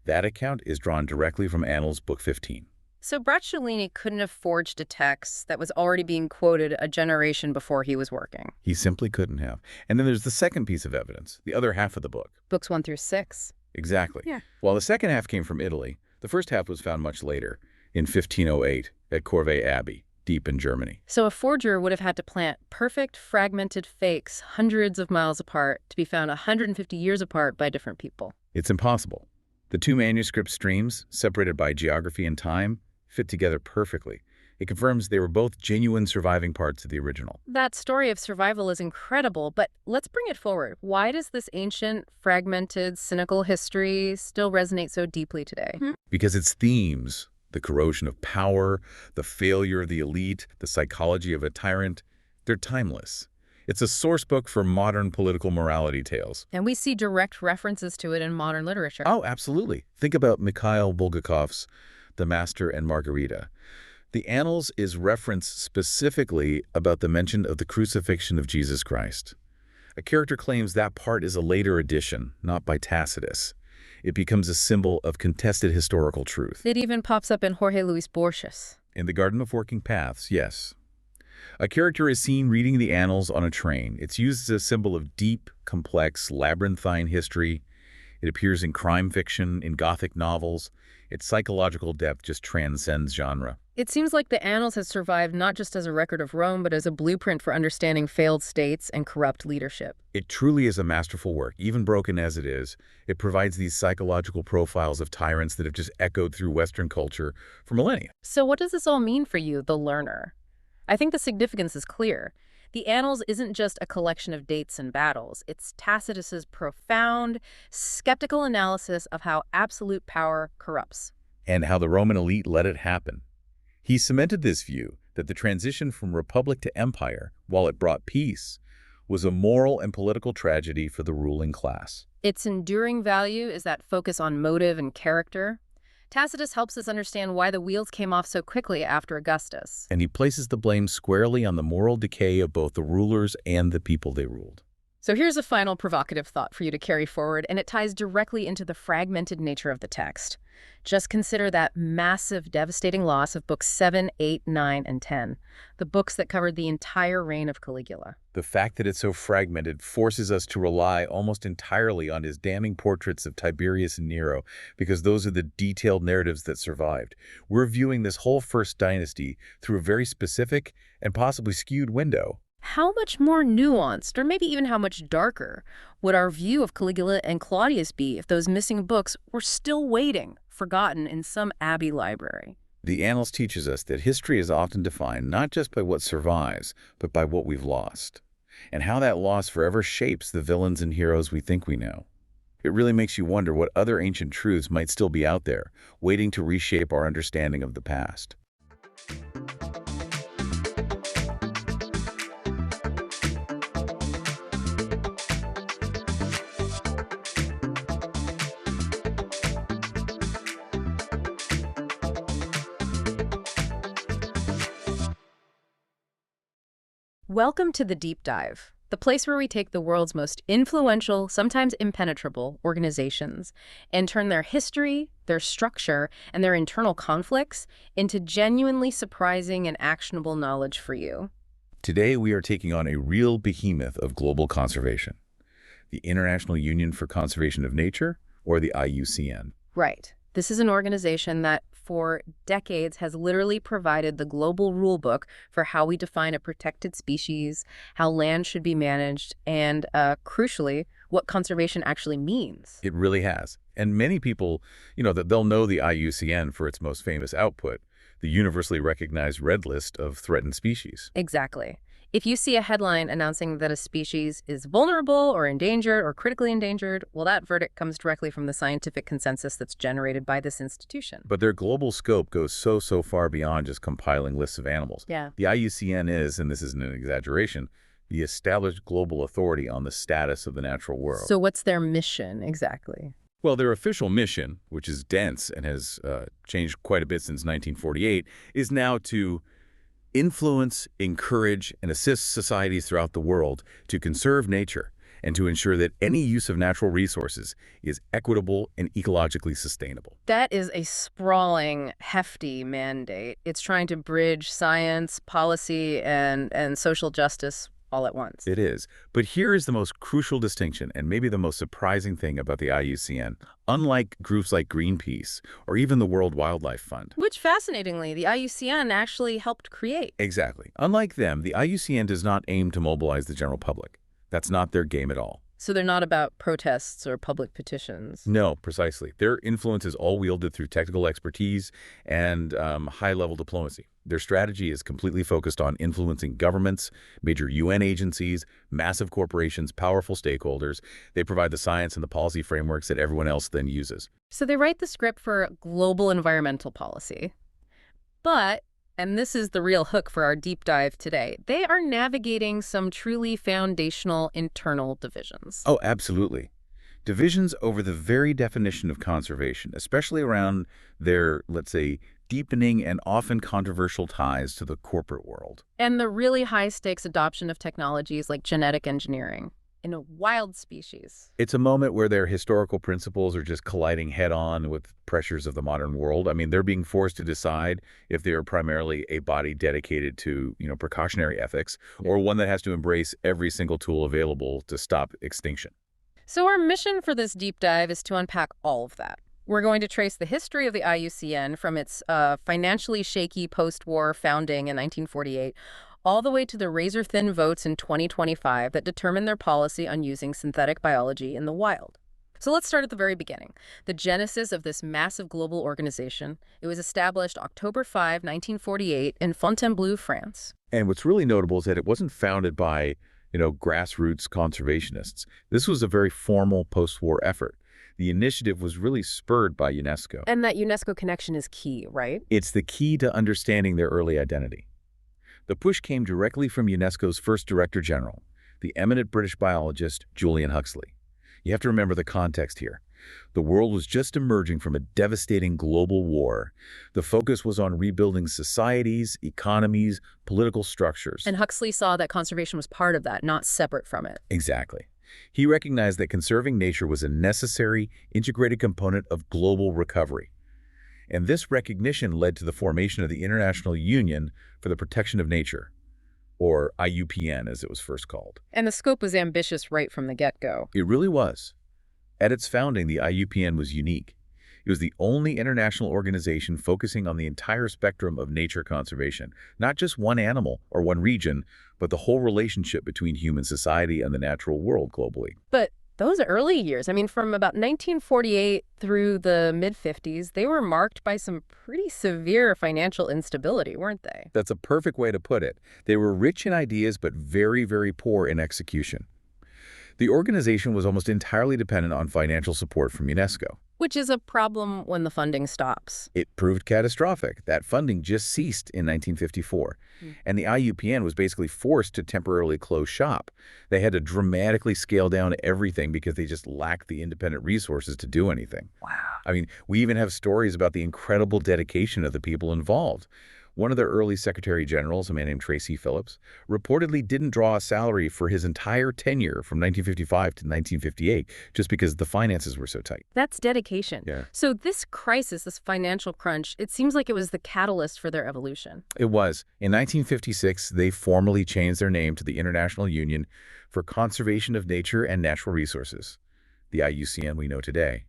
That account is drawn directly from Annals, Book 15. So Bracciolini couldn't have forged a text that was already being quoted a generation before he was working. He simply couldn't have. And then there's the second piece of evidence, the other half of the book. Books 1-6. Exactly. Yeah. While the second half came from Italy, the first half was found much later, in 1508, at Corvey Abbey, deep in Germany. So a forger would have had to plant perfect, fragmented fakes hundreds of miles apart to be found 150 years apart by different people. It's impossible. The two manuscript streams, separated by geography and time, fit together perfectly. It confirms they were both genuine surviving parts of the original. That story of survival is incredible, but let's bring it forward. Why does this ancient, fragmented, cynical history still resonate so deeply today? Because its themes, the corrosion of power, the failure of the elite, the psychology of a tyrant, they're timeless. It's a source book for modern political morality tales. And we see direct references to it in modern literature. Oh, absolutely. Think about Mikhail Bulgakov's The Master and Margarita. The Annals is referenced specifically about the mention of the crucifixion of Jesus Christ. A character claims that part is a later addition, not by Tacitus. It becomes a symbol of contested historical truth. It even pops up in Jorge Luis Borges. In The Garden of Working Paths, yes. A character is seen reading the Annals on a train. It's used as a symbol of deep, complex, labyrinthine history. It appears in crime fiction, in Gothic novels. Its psychological depth just transcends genre. It seems like the Annals has survived not just as a record of Rome, but as a blueprint for understanding failed states and corrupt leadership. It truly is a masterful work, even broken as it is. It provides these psychological profiles of tyrants that have just echoed through Western culture for millennia. So what does this all mean for you, the learner? I think the significance is clear. The Annals isn't just a collection of dates and battles. It's Tacitus's profound, skeptical analysis of how absolute power corrupts. And how the Roman elite let it happen. He cemented this view that the transition from republic to empire, while it brought peace, was a moral and political tragedy for the ruling class. Its enduring value is that focus on motive and character, Tacitus helps us understand why the wheels came off so quickly after Augustus. And he places the blame squarely on the moral decay of both the rulers and the people they ruled. So here's a final provocative thought for you to carry forward, and it ties directly into the fragmented nature of the text. Just consider that massive, devastating loss of books 7, 8, 9, and 10, the books that covered the entire reign of Caligula. The fact that it's so fragmented forces us to rely almost entirely on his damning portraits of Tiberius and Nero, because those are the detailed narratives that survived. We're viewing this whole first dynasty through a very specific and possibly skewed window. How much more nuanced, or maybe even how much darker, would our view of Caligula and Claudius be if those missing books were still waiting, forgotten in some abbey library? The Annals teaches us that history is often defined not just by what survives, but by what we've lost, and how that loss forever shapes the villains and heroes we think we know. It really makes you wonder what other ancient truths might still be out there, waiting to reshape our understanding of the past. Welcome to The Deep Dive, the place where we take the world's most influential, sometimes impenetrable, organizations and turn their history, their structure, and their internal conflicts into genuinely surprising and actionable knowledge for you. Today, we are taking on a real behemoth of global conservation, the International Union for Conservation of Nature, or the IUCN. Right. This is an organization that for decades has literally provided the global rulebook for how we define a protected species, how land should be managed, and crucially, what conservation actually means. It really has. And many people, that they'll know the IUCN for its most famous output, the universally recognized Red List of threatened species. Exactly. If you see a headline announcing that a species is vulnerable or endangered or critically endangered, well, that verdict comes directly from the scientific consensus that's generated by this institution. But their global scope goes so far beyond just compiling lists of animals. Yeah. The IUCN is, and this isn't an exaggeration, the established global authority on the status of the natural world. So what's their mission exactly? Well, their official mission, which is dense and has changed quite a bit since 1948, is now to influence, encourage, and assist societies throughout the world to conserve nature and to ensure that any use of natural resources is equitable and ecologically sustainable. That is a sprawling, hefty mandate. It's trying to bridge science, policy, and social justice all at once. It is. But here is the most crucial distinction and maybe the most surprising thing about the IUCN. Unlike groups like Greenpeace or even the World Wildlife Fund. Which, fascinatingly, the IUCN actually helped create. Exactly. Unlike them, the IUCN does not aim to mobilize the general public. That's not their game at all. So they're not about protests or public petitions. No, precisely. Their influence is all wielded through technical expertise and high-level diplomacy. Their strategy is completely focused on influencing governments, major UN agencies, massive corporations, powerful stakeholders. They provide the science and the policy frameworks that everyone else then uses. So they write the script for global environmental policy. But, and this is the real hook for our deep dive today, they are navigating some truly foundational internal divisions. Oh, absolutely. Divisions over the very definition of conservation, especially around their, let's say, deepening and often controversial ties to the corporate world. And the really high-stakes adoption of technologies like genetic engineering in a wild species. It's a moment where their historical principles are just colliding head-on with pressures of the modern world. I mean, they're being forced to decide if they are primarily a body dedicated to, precautionary ethics, or one that has to embrace every single tool available to stop extinction. So our mission for this deep dive is to unpack all of that. We're going to trace the history of the IUCN from its financially shaky post-war founding in 1948 all the way to the razor-thin votes in 2025 that determine their policy on using synthetic biology in the wild. So let's start at the very beginning. The genesis of this massive global organization. It was established October 5, 1948 in Fontainebleau, France. And what's really notable is that it wasn't founded by, grassroots conservationists. This was a very formal post-war effort. The initiative was really spurred by UNESCO. And that UNESCO connection is key, right? It's the key to understanding their early identity. The push came directly from UNESCO's first Director General, the eminent British biologist Julian Huxley. You have to remember the context here. The world was just emerging from a devastating global war. The focus was on rebuilding societies, economies, political structures. And Huxley saw that conservation was part of that, not separate from it. Exactly. He recognized that conserving nature was a necessary, integrated component of global recovery. And this recognition led to the formation of the International Union for the Protection of Nature, or IUCN as it was first called. And the scope was ambitious right from the get-go. It really was. At its founding, the IUCN was unique. It was the only international organization focusing on the entire spectrum of nature conservation, not just one animal or one region, but the whole relationship between human society and the natural world globally. But those early years, I mean, from about 1948 through the mid-50s, they were marked by some pretty severe financial instability, weren't they? That's a perfect way to put it. They were rich in ideas, but very, very poor in execution. The organization was almost entirely dependent on financial support from UNESCO. Which is a problem when the funding stops. It proved catastrophic. That funding just ceased in 1954. And the IUCN was basically forced to temporarily close shop. They had to dramatically scale down everything because they just lacked the independent resources to do anything. Wow. I mean, we even have stories about the incredible dedication of the people involved. One of their early secretary generals, a man named Tracy Phillips, reportedly didn't draw a salary for his entire tenure from 1955 to 1958 just because the finances were so tight. That's dedication. Yeah. So this crisis, this financial crunch, it seems like it was the catalyst for their evolution. It was. In 1956, they formally changed their name to the International Union for Conservation of Nature and Natural Resources, the IUCN we know today.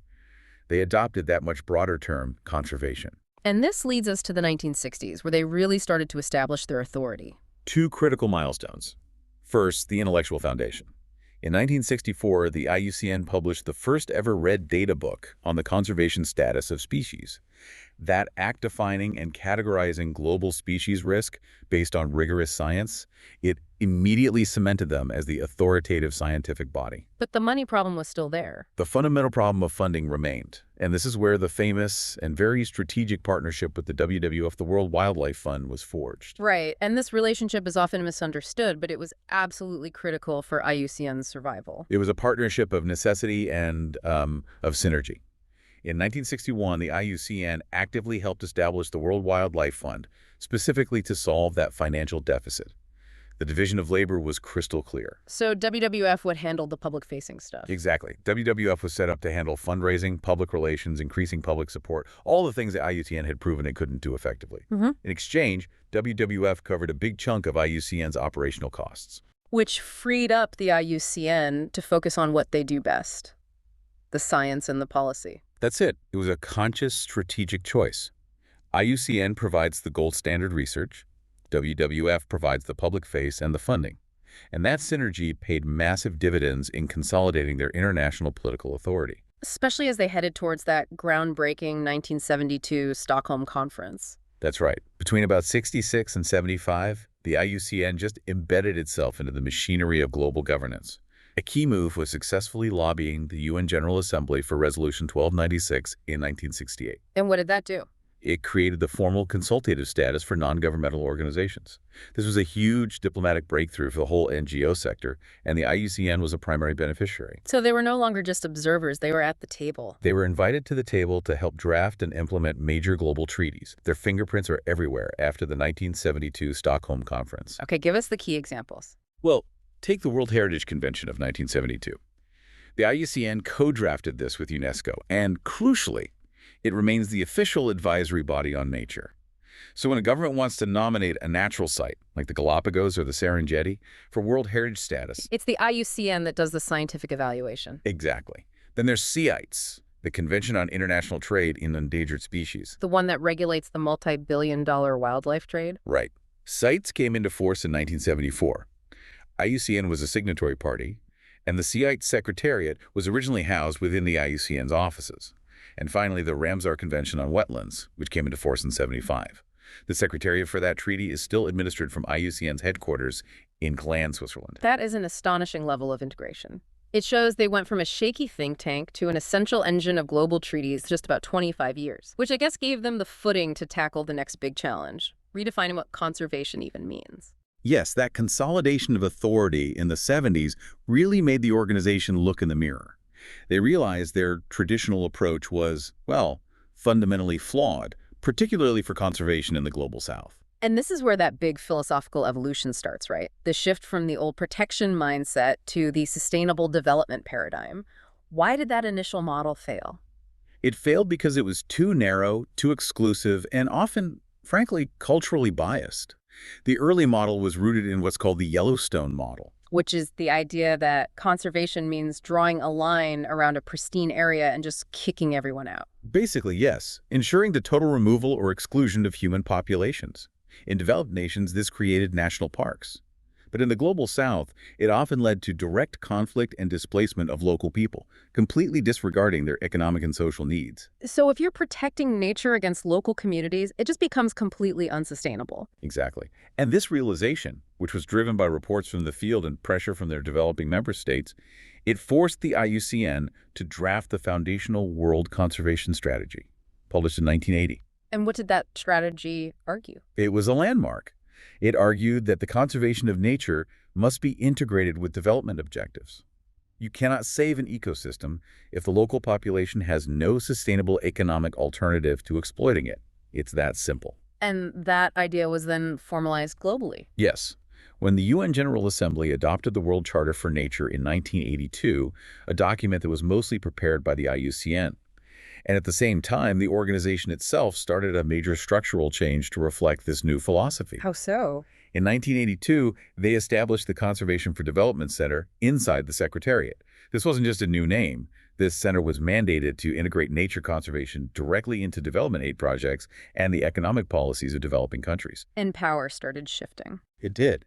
They adopted that much broader term, conservation. And this leads us to the 1960s, where they really started to establish their authority. Two critical milestones. First, the intellectual foundation. In 1964, the IUCN published the first ever red data book on the conservation status of species. That act defining and categorizing global species risk based on rigorous science, it immediately cemented them as the authoritative scientific body. But the money problem was still there. The fundamental problem of funding remained, and this is where the famous and very strategic partnership with the WWF, the World Wildlife Fund, was forged. Right, and this relationship is often misunderstood, but it was absolutely critical for IUCN's survival. It was a partnership of necessity and of synergy. In 1961, the IUCN actively helped establish the World Wildlife Fund, specifically to solve that financial deficit. The division of labor was crystal clear. So WWF would handle the public-facing stuff. Exactly. WWF was set up to handle fundraising, public relations, increasing public support, all the things that IUCN had proven it couldn't do effectively. In exchange, WWF covered a big chunk of IUCN's operational costs. Which freed up the IUCN to focus on what they do best, the science and the policy. That's it. It was a conscious, strategic choice. IUCN provides the gold standard research. WWF provides the public face and the funding. And that synergy paid massive dividends in consolidating their international political authority. Especially as they headed towards that groundbreaking 1972 Stockholm Conference. That's right. Between about 66 and 75, the IUCN just embedded itself into the machinery of global governance. A key move was successfully lobbying the UN General Assembly for Resolution 1296 in 1968. And what did that do? It created the formal consultative status for non-governmental organizations. This was a huge diplomatic breakthrough for the whole NGO sector, and the IUCN was a primary beneficiary. So they were no longer just observers, they were at the table. They were invited to the table to help draft and implement major global treaties. Their fingerprints are everywhere after the 1972 Stockholm Conference. Okay, give us the key examples. Well, take the World Heritage Convention of 1972. The IUCN co-drafted this with UNESCO, and crucially, it remains the official advisory body on nature. So when a government wants to nominate a natural site, like the Galapagos or the Serengeti, for World Heritage status... It's the IUCN that does the scientific evaluation. Exactly. Then there's CITES, the Convention on International Trade in Endangered Species. The one that regulates the multi-billion-dollar wildlife trade? Right. CITES came into force in 1974. IUCN was a signatory party, and the CITES Secretariat was originally housed within the IUCN's offices. And finally, the Ramsar Convention on Wetlands, which came into force in 75. The Secretariat for that treaty is still administered from IUCN's headquarters in Gland, Switzerland. That is an astonishing level of integration. It shows they went from a shaky think tank to an essential engine of global treaties just about 25 years, which I guess gave them the footing to tackle the next big challenge, redefining what conservation even means. Yes, that consolidation of authority in the 70s really made the organization look in the mirror. They realized their traditional approach was, well, fundamentally flawed, particularly for conservation in the global south. And this is where that big philosophical evolution starts, right? The shift from the old protection mindset to the sustainable development paradigm. Why did that initial model fail? It failed because it was too narrow, too exclusive, and often, frankly, culturally biased. The early model was rooted in what's called the Yellowstone model. Which is the idea that conservation means drawing a line around a pristine area and just kicking everyone out. Basically, yes, ensuring the total removal or exclusion of human populations. In developed nations, this created national parks. But in the global south, it often led to direct conflict and displacement of local people, completely disregarding their economic and social needs. So if you're protecting nature against local communities, it just becomes completely unsustainable. Exactly. And this realization, which was driven by reports from the field and pressure from their developing member states, it forced the IUCN to draft the Foundational World Conservation Strategy, published in 1980. And what did that strategy argue? It was a landmark. It argued that the conservation of nature must be integrated with development objectives. You cannot save an ecosystem if the local population has no sustainable economic alternative to exploiting it. It's that simple. And that idea was then formalized globally. Yes. When the UN General Assembly adopted the World Charter for Nature in 1982, a document that was mostly prepared by the IUCN. And at the same time, the organization itself started a major structural change to reflect this new philosophy. How so? In 1982, they established the Conservation for Development Center inside the Secretariat. This wasn't just a new name. This center was mandated to integrate nature conservation directly into development aid projects and the economic policies of developing countries. And power started shifting. It did.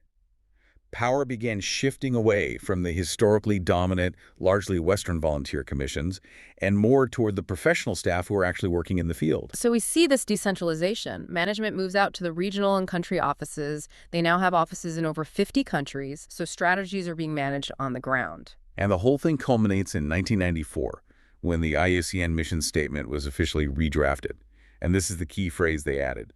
Power began shifting away from the historically dominant, largely Western volunteer commissions and more toward the professional staff who are actually working in the field. So we see this decentralization. Management moves out to the regional and country offices. They now have offices in over 50 countries, so strategies are being managed on the ground. And the whole thing culminates in 1994, when the IUCN mission statement was officially redrafted. And this is the key phrase they added: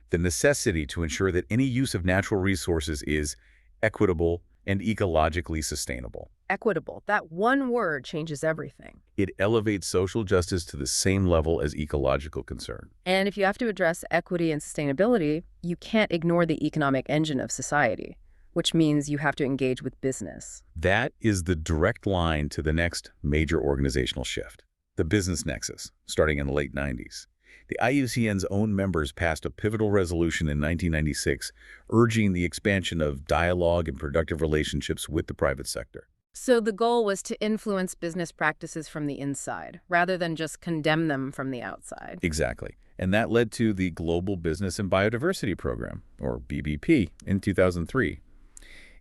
the necessity to ensure that any use of natural resources is equitable and ecologically sustainable. Equitable. That one word changes everything. It elevates social justice to the same level as ecological concern. And if you have to address equity and sustainability, you can't ignore the economic engine of society, which means you have to engage with business. That is the direct line to the next major organizational shift, the business nexus, starting in the late 90s. The IUCN's own members passed a pivotal resolution in 1996 urging the expansion of dialogue and productive relationships with the private sector. So the goal was to influence business practices from the inside, rather than just condemn them from the outside. Exactly. And that led to the Global Business and Biodiversity Program, or BBP, in 2003.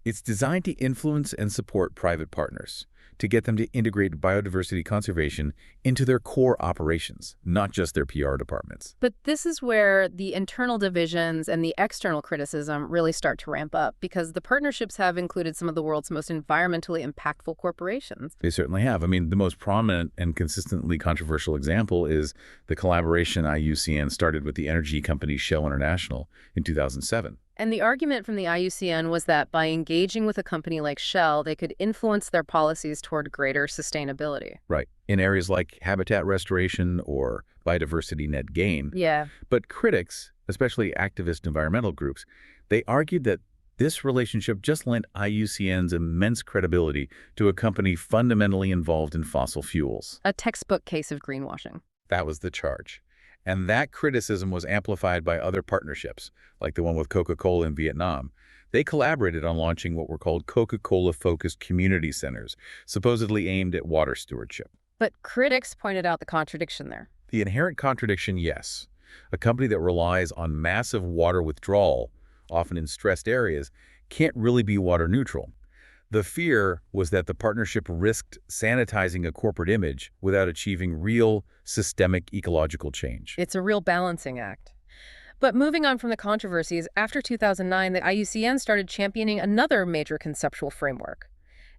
It's designed to influence and support private partners, to get them to integrate biodiversity conservation into their core operations, not just their PR departments. But this is where the internal divisions and the external criticism really start to ramp up, because the partnerships have included some of the world's most environmentally impactful corporations. They certainly have. I mean, the most prominent and consistently controversial example is the collaboration IUCN started with the energy company Shell International in 2007. And the argument from the IUCN was that by engaging with a company like Shell, they could influence their policies toward greater sustainability. Right. In areas like habitat restoration or biodiversity net gain. Yeah. But critics, especially activist environmental groups, they argued that this relationship just lent IUCN's immense credibility to a company fundamentally involved in fossil fuels. A textbook case of greenwashing. That was the charge. And that criticism was amplified by other partnerships, like the one with Coca-Cola in Vietnam. They collaborated on launching what were called Coca-Cola-focused community centers, supposedly aimed at water stewardship. But critics pointed out the contradiction there. The inherent contradiction, yes. A company that relies on massive water withdrawal, often in stressed areas, can't really be water neutral. The fear was that the partnership risked sanitizing a corporate image without achieving real systemic ecological change. It's a real balancing act. But moving on from the controversies, after 2009, the IUCN started championing another major conceptual framework: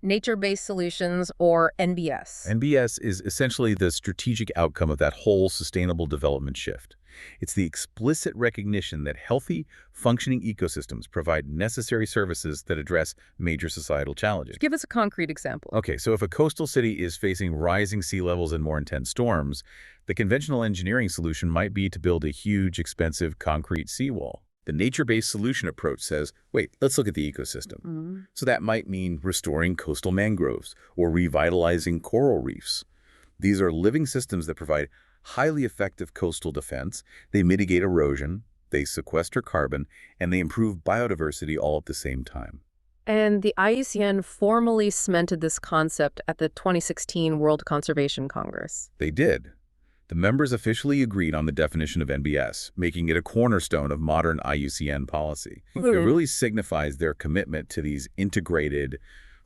nature-based solutions, or NBS. NBS is essentially the strategic outcome of that whole sustainable development shift. It's the explicit recognition that healthy, functioning ecosystems provide necessary services that address major societal challenges. Give us a concrete example. Okay, so if a coastal city is facing rising sea levels and more intense storms, the conventional engineering solution might be to build a huge, expensive concrete seawall. The nature-based solution approach says, wait, let's look at the ecosystem. So that might mean restoring coastal mangroves or revitalizing coral reefs. These are living systems that provide highly effective coastal defense. They mitigate erosion, they sequester carbon, and they improve biodiversity all at the same time. And the IUCN formally cemented this concept at the 2016 World Conservation Congress. They did. The members officially agreed on the definition of NBS, making it a cornerstone of modern IUCN policy. It really signifies their commitment to these integrated,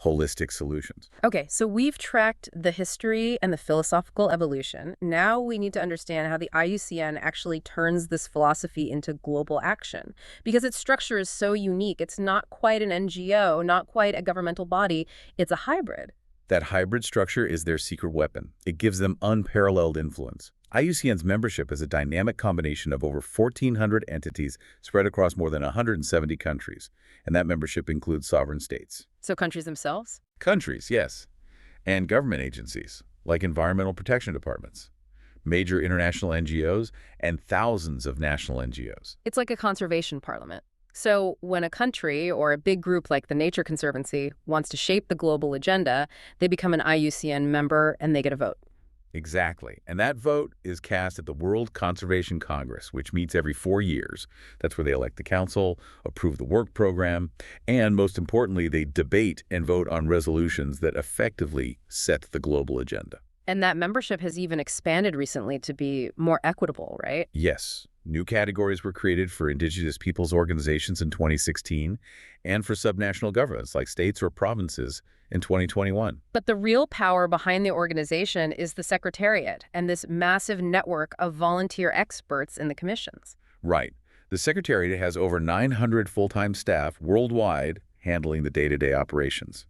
holistic solutions. Okay, so we've tracked the history and the philosophical evolution. Now we need to understand how the IUCN actually turns this philosophy into global action. Because its structure is so unique, it's not quite an NGO, not quite a governmental body, it's a hybrid. That hybrid structure is their secret weapon. It gives them unparalleled influence. IUCN's membership is a dynamic combination of over 1,400 entities spread across more than 170 countries, and that membership includes sovereign states. So countries themselves? Countries, yes, and government agencies, like environmental protection departments, major international NGOs, and thousands of national NGOs. It's like a conservation parliament. So when a country or a big group like the Nature Conservancy wants to shape the global agenda, they become an IUCN member and they get a vote. Exactly. And that vote is cast at the World Conservation Congress, which meets every 4 years. That's where they elect the council, approve the work program, and most importantly, they debate and vote on resolutions that effectively set the global agenda. And that membership has even expanded recently to be more equitable, right? Yes. New categories were created for indigenous peoples organizations in 2016 and for subnational governments like states or provinces in 2021. But the real power behind the organization is the Secretariat and this massive network of volunteer experts in the commissions. Right. The Secretariat has over 900 full-time staff worldwide handling the day-to-day operations.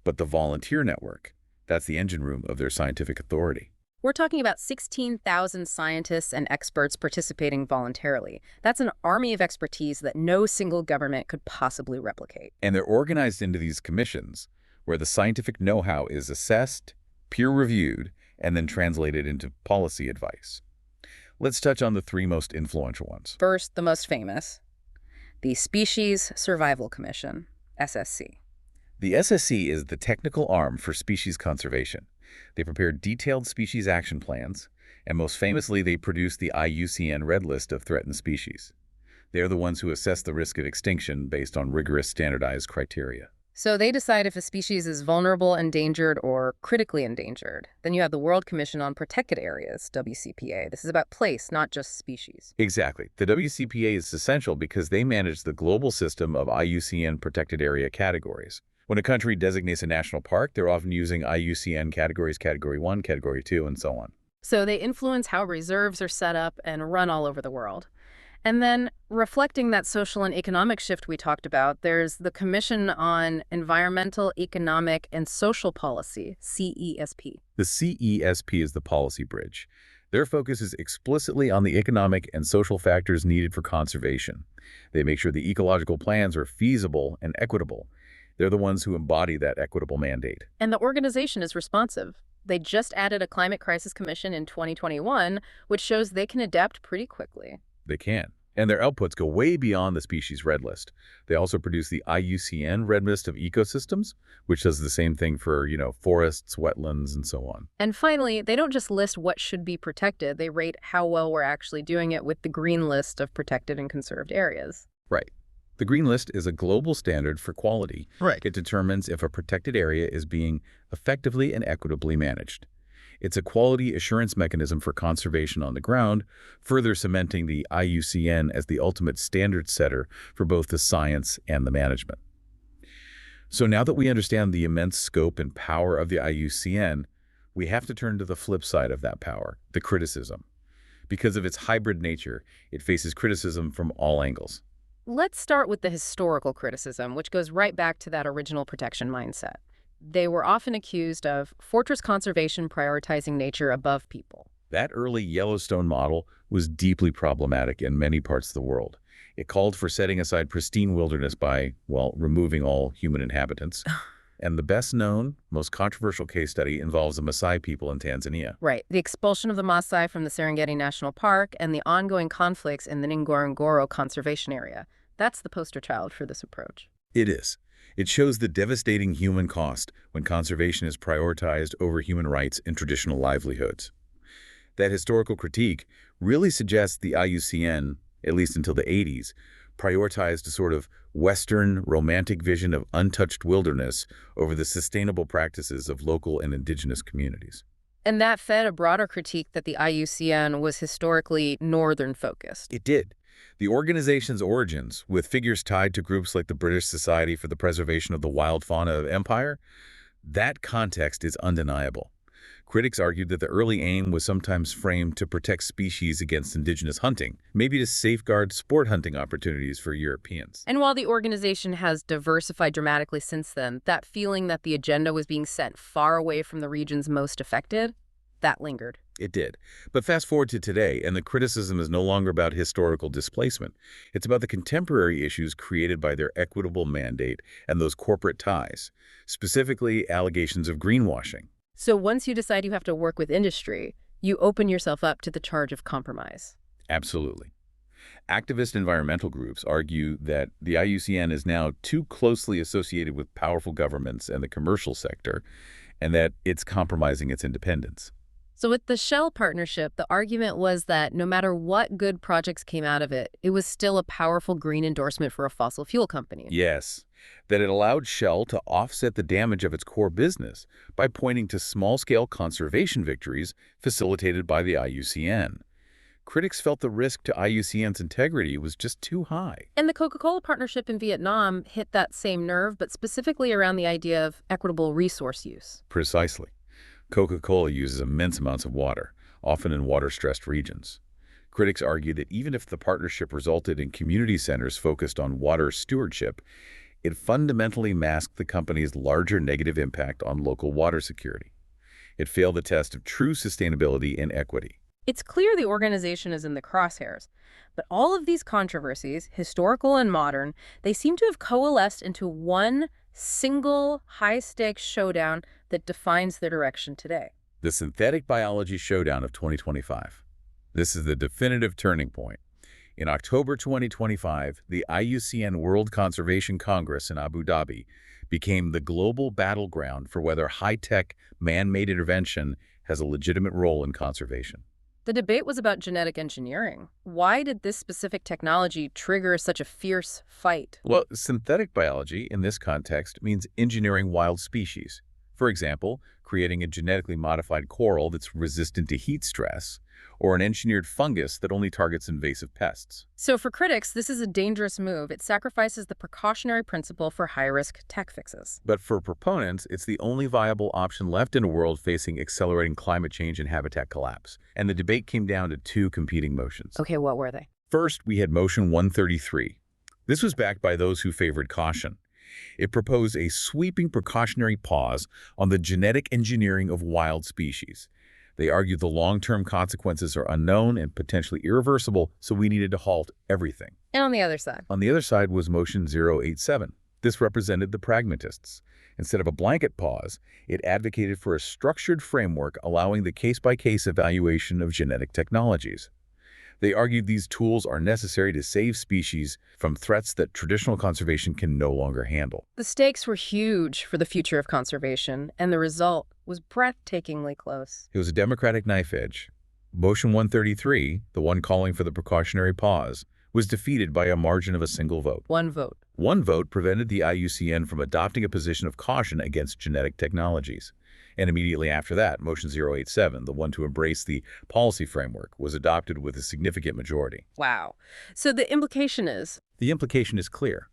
But the volunteer network, that's the engine room of their scientific authority. We're talking about 16,000 scientists and experts participating voluntarily. That's an army of expertise that no single government could possibly replicate. And they're organized into these commissions where the scientific know-how is assessed, peer-reviewed, and then translated into policy advice. Let's touch on the 3 most influential ones. First, the most famous, the Species Survival Commission, SSC. The SSC is the technical arm for species conservation. They prepare detailed species action plans, and most famously, they produce the IUCN Red List of threatened species. They're the ones who assess the risk of extinction based on rigorous standardized criteria. So they decide if a species is vulnerable, endangered, or critically endangered. Then you have the World Commission on Protected Areas, WCPA. This is about place, not just species. Exactly. The WCPA is essential because they manage the global system of IUCN protected area categories. When a country designates a national park, they're often using IUCN categories, Category 1, Category 2, and so on. So they influence how reserves are set up and run all over the world. And then, reflecting that social and economic shift we talked about, there's the Commission on Environmental, Economic, and Social Policy, CESP. The CESP is the policy bridge. Their focus is explicitly on the economic and social factors needed for conservation. They make sure the ecological plans are feasible and equitable. They're the ones who embody that equitable mandate. And the organization is responsive. They just added a Climate Crisis Commission in 2021, which shows they can adapt pretty quickly. They can. And their outputs go way beyond the species red list. They also produce the IUCN Red List of Ecosystems, which does the same thing for, forests, wetlands, and so on. And finally, they don't just list what should be protected. They rate how well we're actually doing it with the Green List of protected and conserved areas. Right. The Green List is a global standard for quality. Right. It determines if a protected area is being effectively and equitably managed. It's a quality assurance mechanism for conservation on the ground, further cementing the IUCN as the ultimate standard setter for both the science and the management. So now that we understand the immense scope and power of the IUCN, we have to turn to the flip side of that power, the criticism. Because of its hybrid nature, it faces criticism from all angles. Let's start with the historical criticism, which goes right back to that original protection mindset. They were often accused of fortress conservation prioritizing nature above people. That early Yellowstone model was deeply problematic in many parts of the world. It called for setting aside pristine wilderness by, well, removing all human inhabitants. And the best-known, most controversial case study involves the Maasai people in Tanzania. Right. The expulsion of the Maasai from the Serengeti National Park and the ongoing conflicts in the Ngorongoro Conservation Area. That's the poster child for this approach. It is. It shows the devastating human cost when conservation is prioritized over human rights and traditional livelihoods. That historical critique really suggests the IUCN, at least until the 80s, prioritized a sort of Western romantic vision of untouched wilderness over the sustainable practices of local and indigenous communities. And that fed a broader critique that the IUCN was historically northern-focused. It did. The organization's origins, with figures tied to groups like the British Society for the Preservation of the Wild Fauna of Empire, that context is undeniable. Critics argued that the early aim was sometimes framed to protect species against indigenous hunting, maybe to safeguard sport hunting opportunities for Europeans. And while the organization has diversified dramatically since then, that feeling that the agenda was being sent far away from the regions most affected, that lingered. It did. But fast forward to today, and the criticism is no longer about historical displacement. It's about the contemporary issues created by their equitable mandate and those corporate ties, specifically allegations of greenwashing. So once you decide you have to work with industry, you open yourself up to the charge of compromise. Absolutely. Activist environmental groups argue that the IUCN is now too closely associated with powerful governments and the commercial sector, and that it's compromising its independence. So with the Shell partnership, the argument was that no matter what good projects came out of it, it was still a powerful green endorsement for a fossil fuel company. Yes, that it allowed Shell to offset the damage of its core business by pointing to small-scale conservation victories facilitated by the IUCN. Critics felt the risk to IUCN's integrity was just too high. And the Coca-Cola partnership in Vietnam hit that same nerve, but specifically around the idea of equitable resource use. Precisely. Coca-Cola uses immense amounts of water, often in water-stressed regions. Critics argue that even if the partnership resulted in community centers focused on water stewardship, it fundamentally masked the company's larger negative impact on local water security. It failed the test of true sustainability and equity. It's clear the organization is in the crosshairs, but all of these controversies, historical and modern, they seem to have coalesced into one single high-stakes showdown that defines their direction today. The synthetic biology showdown of 2025. This is the definitive turning point. In October 2025, the IUCN World Conservation Congress in Abu Dhabi became the global battleground for whether high-tech, man-made intervention has a legitimate role in conservation. The debate was about genetic engineering. Why did this specific technology trigger such a fierce fight? Well, synthetic biology in this context means engineering wild species. For example, creating a genetically modified coral that's resistant to heat stress, or an engineered fungus that only targets invasive pests. So for critics, this is a dangerous move. It sacrifices the precautionary principle for high-risk tech fixes. But for proponents, it's the only viable option left in a world facing accelerating climate change and habitat collapse. And the debate came down to two competing motions. Okay, what were they? First, we had Motion 133. This was backed by those who favored caution. It proposed a sweeping precautionary pause on the genetic engineering of wild species. They argued the long-term consequences are unknown and potentially irreversible, so we needed to halt everything. And on the other side? On the other side was Motion 087. This represented the pragmatists. Instead of a blanket pause, it advocated for a structured framework allowing the case-by-case evaluation of genetic technologies. They argued these tools are necessary to save species from threats that traditional conservation can no longer handle. The stakes were huge for the future of conservation, and the result was breathtakingly close. It was a democratic knife edge. Motion 133, the one calling for the precautionary pause, was defeated by a margin of a single vote. One vote. One vote prevented the IUCN from adopting a position of caution against genetic technologies. And immediately after that, Motion 087, the one to embrace the policy framework, was adopted with a significant majority. Wow. So the implication is? The implication is clear.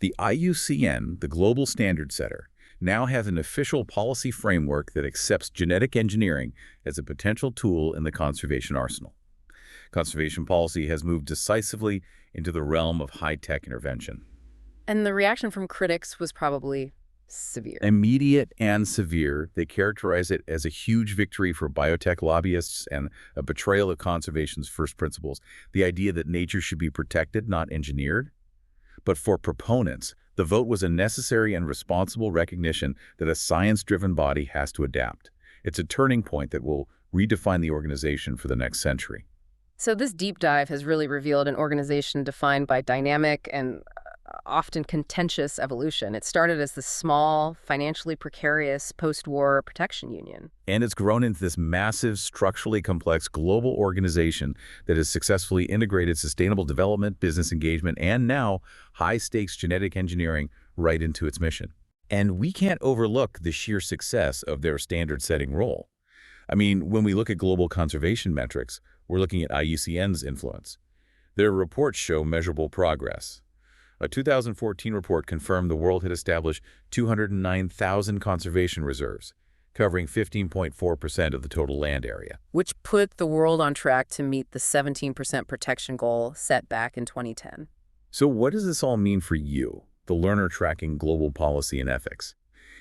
The IUCN, the global standard setter, now has an official policy framework that accepts genetic engineering as a potential tool in the conservation arsenal. Conservation policy has moved decisively into the realm of high-tech intervention. And the reaction from critics was probably severe. Immediate and severe. They characterize it as a huge victory for biotech lobbyists and a betrayal of conservation's first principles, the idea that nature should be protected, not engineered. But for proponents, the vote was a necessary and responsible recognition that a science-driven body has to adapt. It's a turning point that will redefine the organization for the next century. So this deep dive has really revealed an organization defined by dynamic and often contentious evolution. It started as the small, financially precarious post-war protection union. And it's grown into this massive, structurally complex global organization that has successfully integrated sustainable development, business engagement, and now high-stakes genetic engineering right into its mission. And we can't overlook the sheer success of their standard-setting role. I mean, when we look at global conservation metrics, we're looking at IUCN's influence. Their reports show measurable progress. A 2014 report confirmed the world had established 209,000 conservation reserves, covering 15.4% of the total land area. Which put the world on track to meet the 17% protection goal set back in 2010. So what does this all mean for you, the learner tracking global policy and ethics?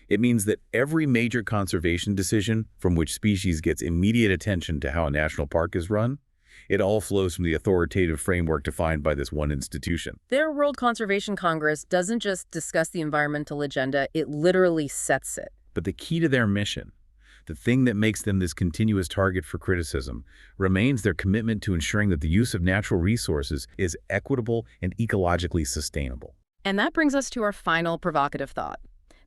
It means that every major conservation decision from which species gets immediate attention to how a national park is run, it all flows from the authoritative framework defined by this one institution. Their World Conservation Congress doesn't just discuss the environmental agenda, it literally sets it. But the key to their mission, the thing that makes them this continuous target for criticism, remains their commitment to ensuring that the use of natural resources is equitable and ecologically sustainable. And that brings us to our final provocative thought.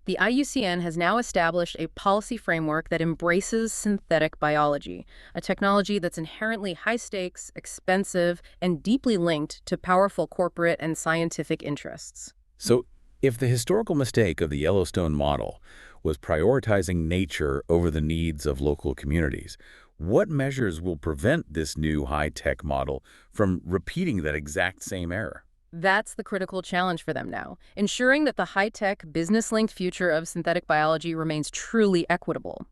The IUCN has now established a policy framework that embraces synthetic biology, a technology that's inherently high-stakes, expensive, and deeply linked to powerful corporate and scientific interests. So, if the historical mistake of the Yellowstone model was prioritizing nature over the needs of local communities, what measures will prevent this new high-tech model from repeating that exact same error? That's the critical challenge for them now, ensuring that the high-tech, business-linked future of synthetic biology remains truly equitable.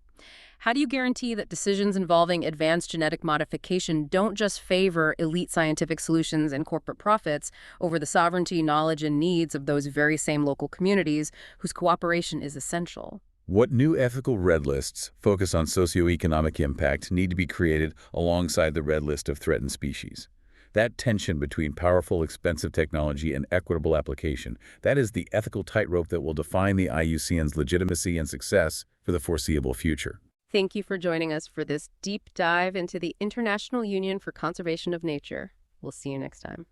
How do you guarantee that decisions involving advanced genetic modification don't just favor elite scientific solutions and corporate profits over the sovereignty, knowledge, and needs of those very same local communities whose cooperation is essential? What new ethical red lists focus on socioeconomic impact need to be created alongside the red list of threatened species? That tension between powerful, expensive technology and equitable application, that is the ethical tightrope that will define the IUCN's legitimacy and success for the foreseeable future. Thank you for joining us for this deep dive into the International Union for Conservation of Nature. We'll see you next time.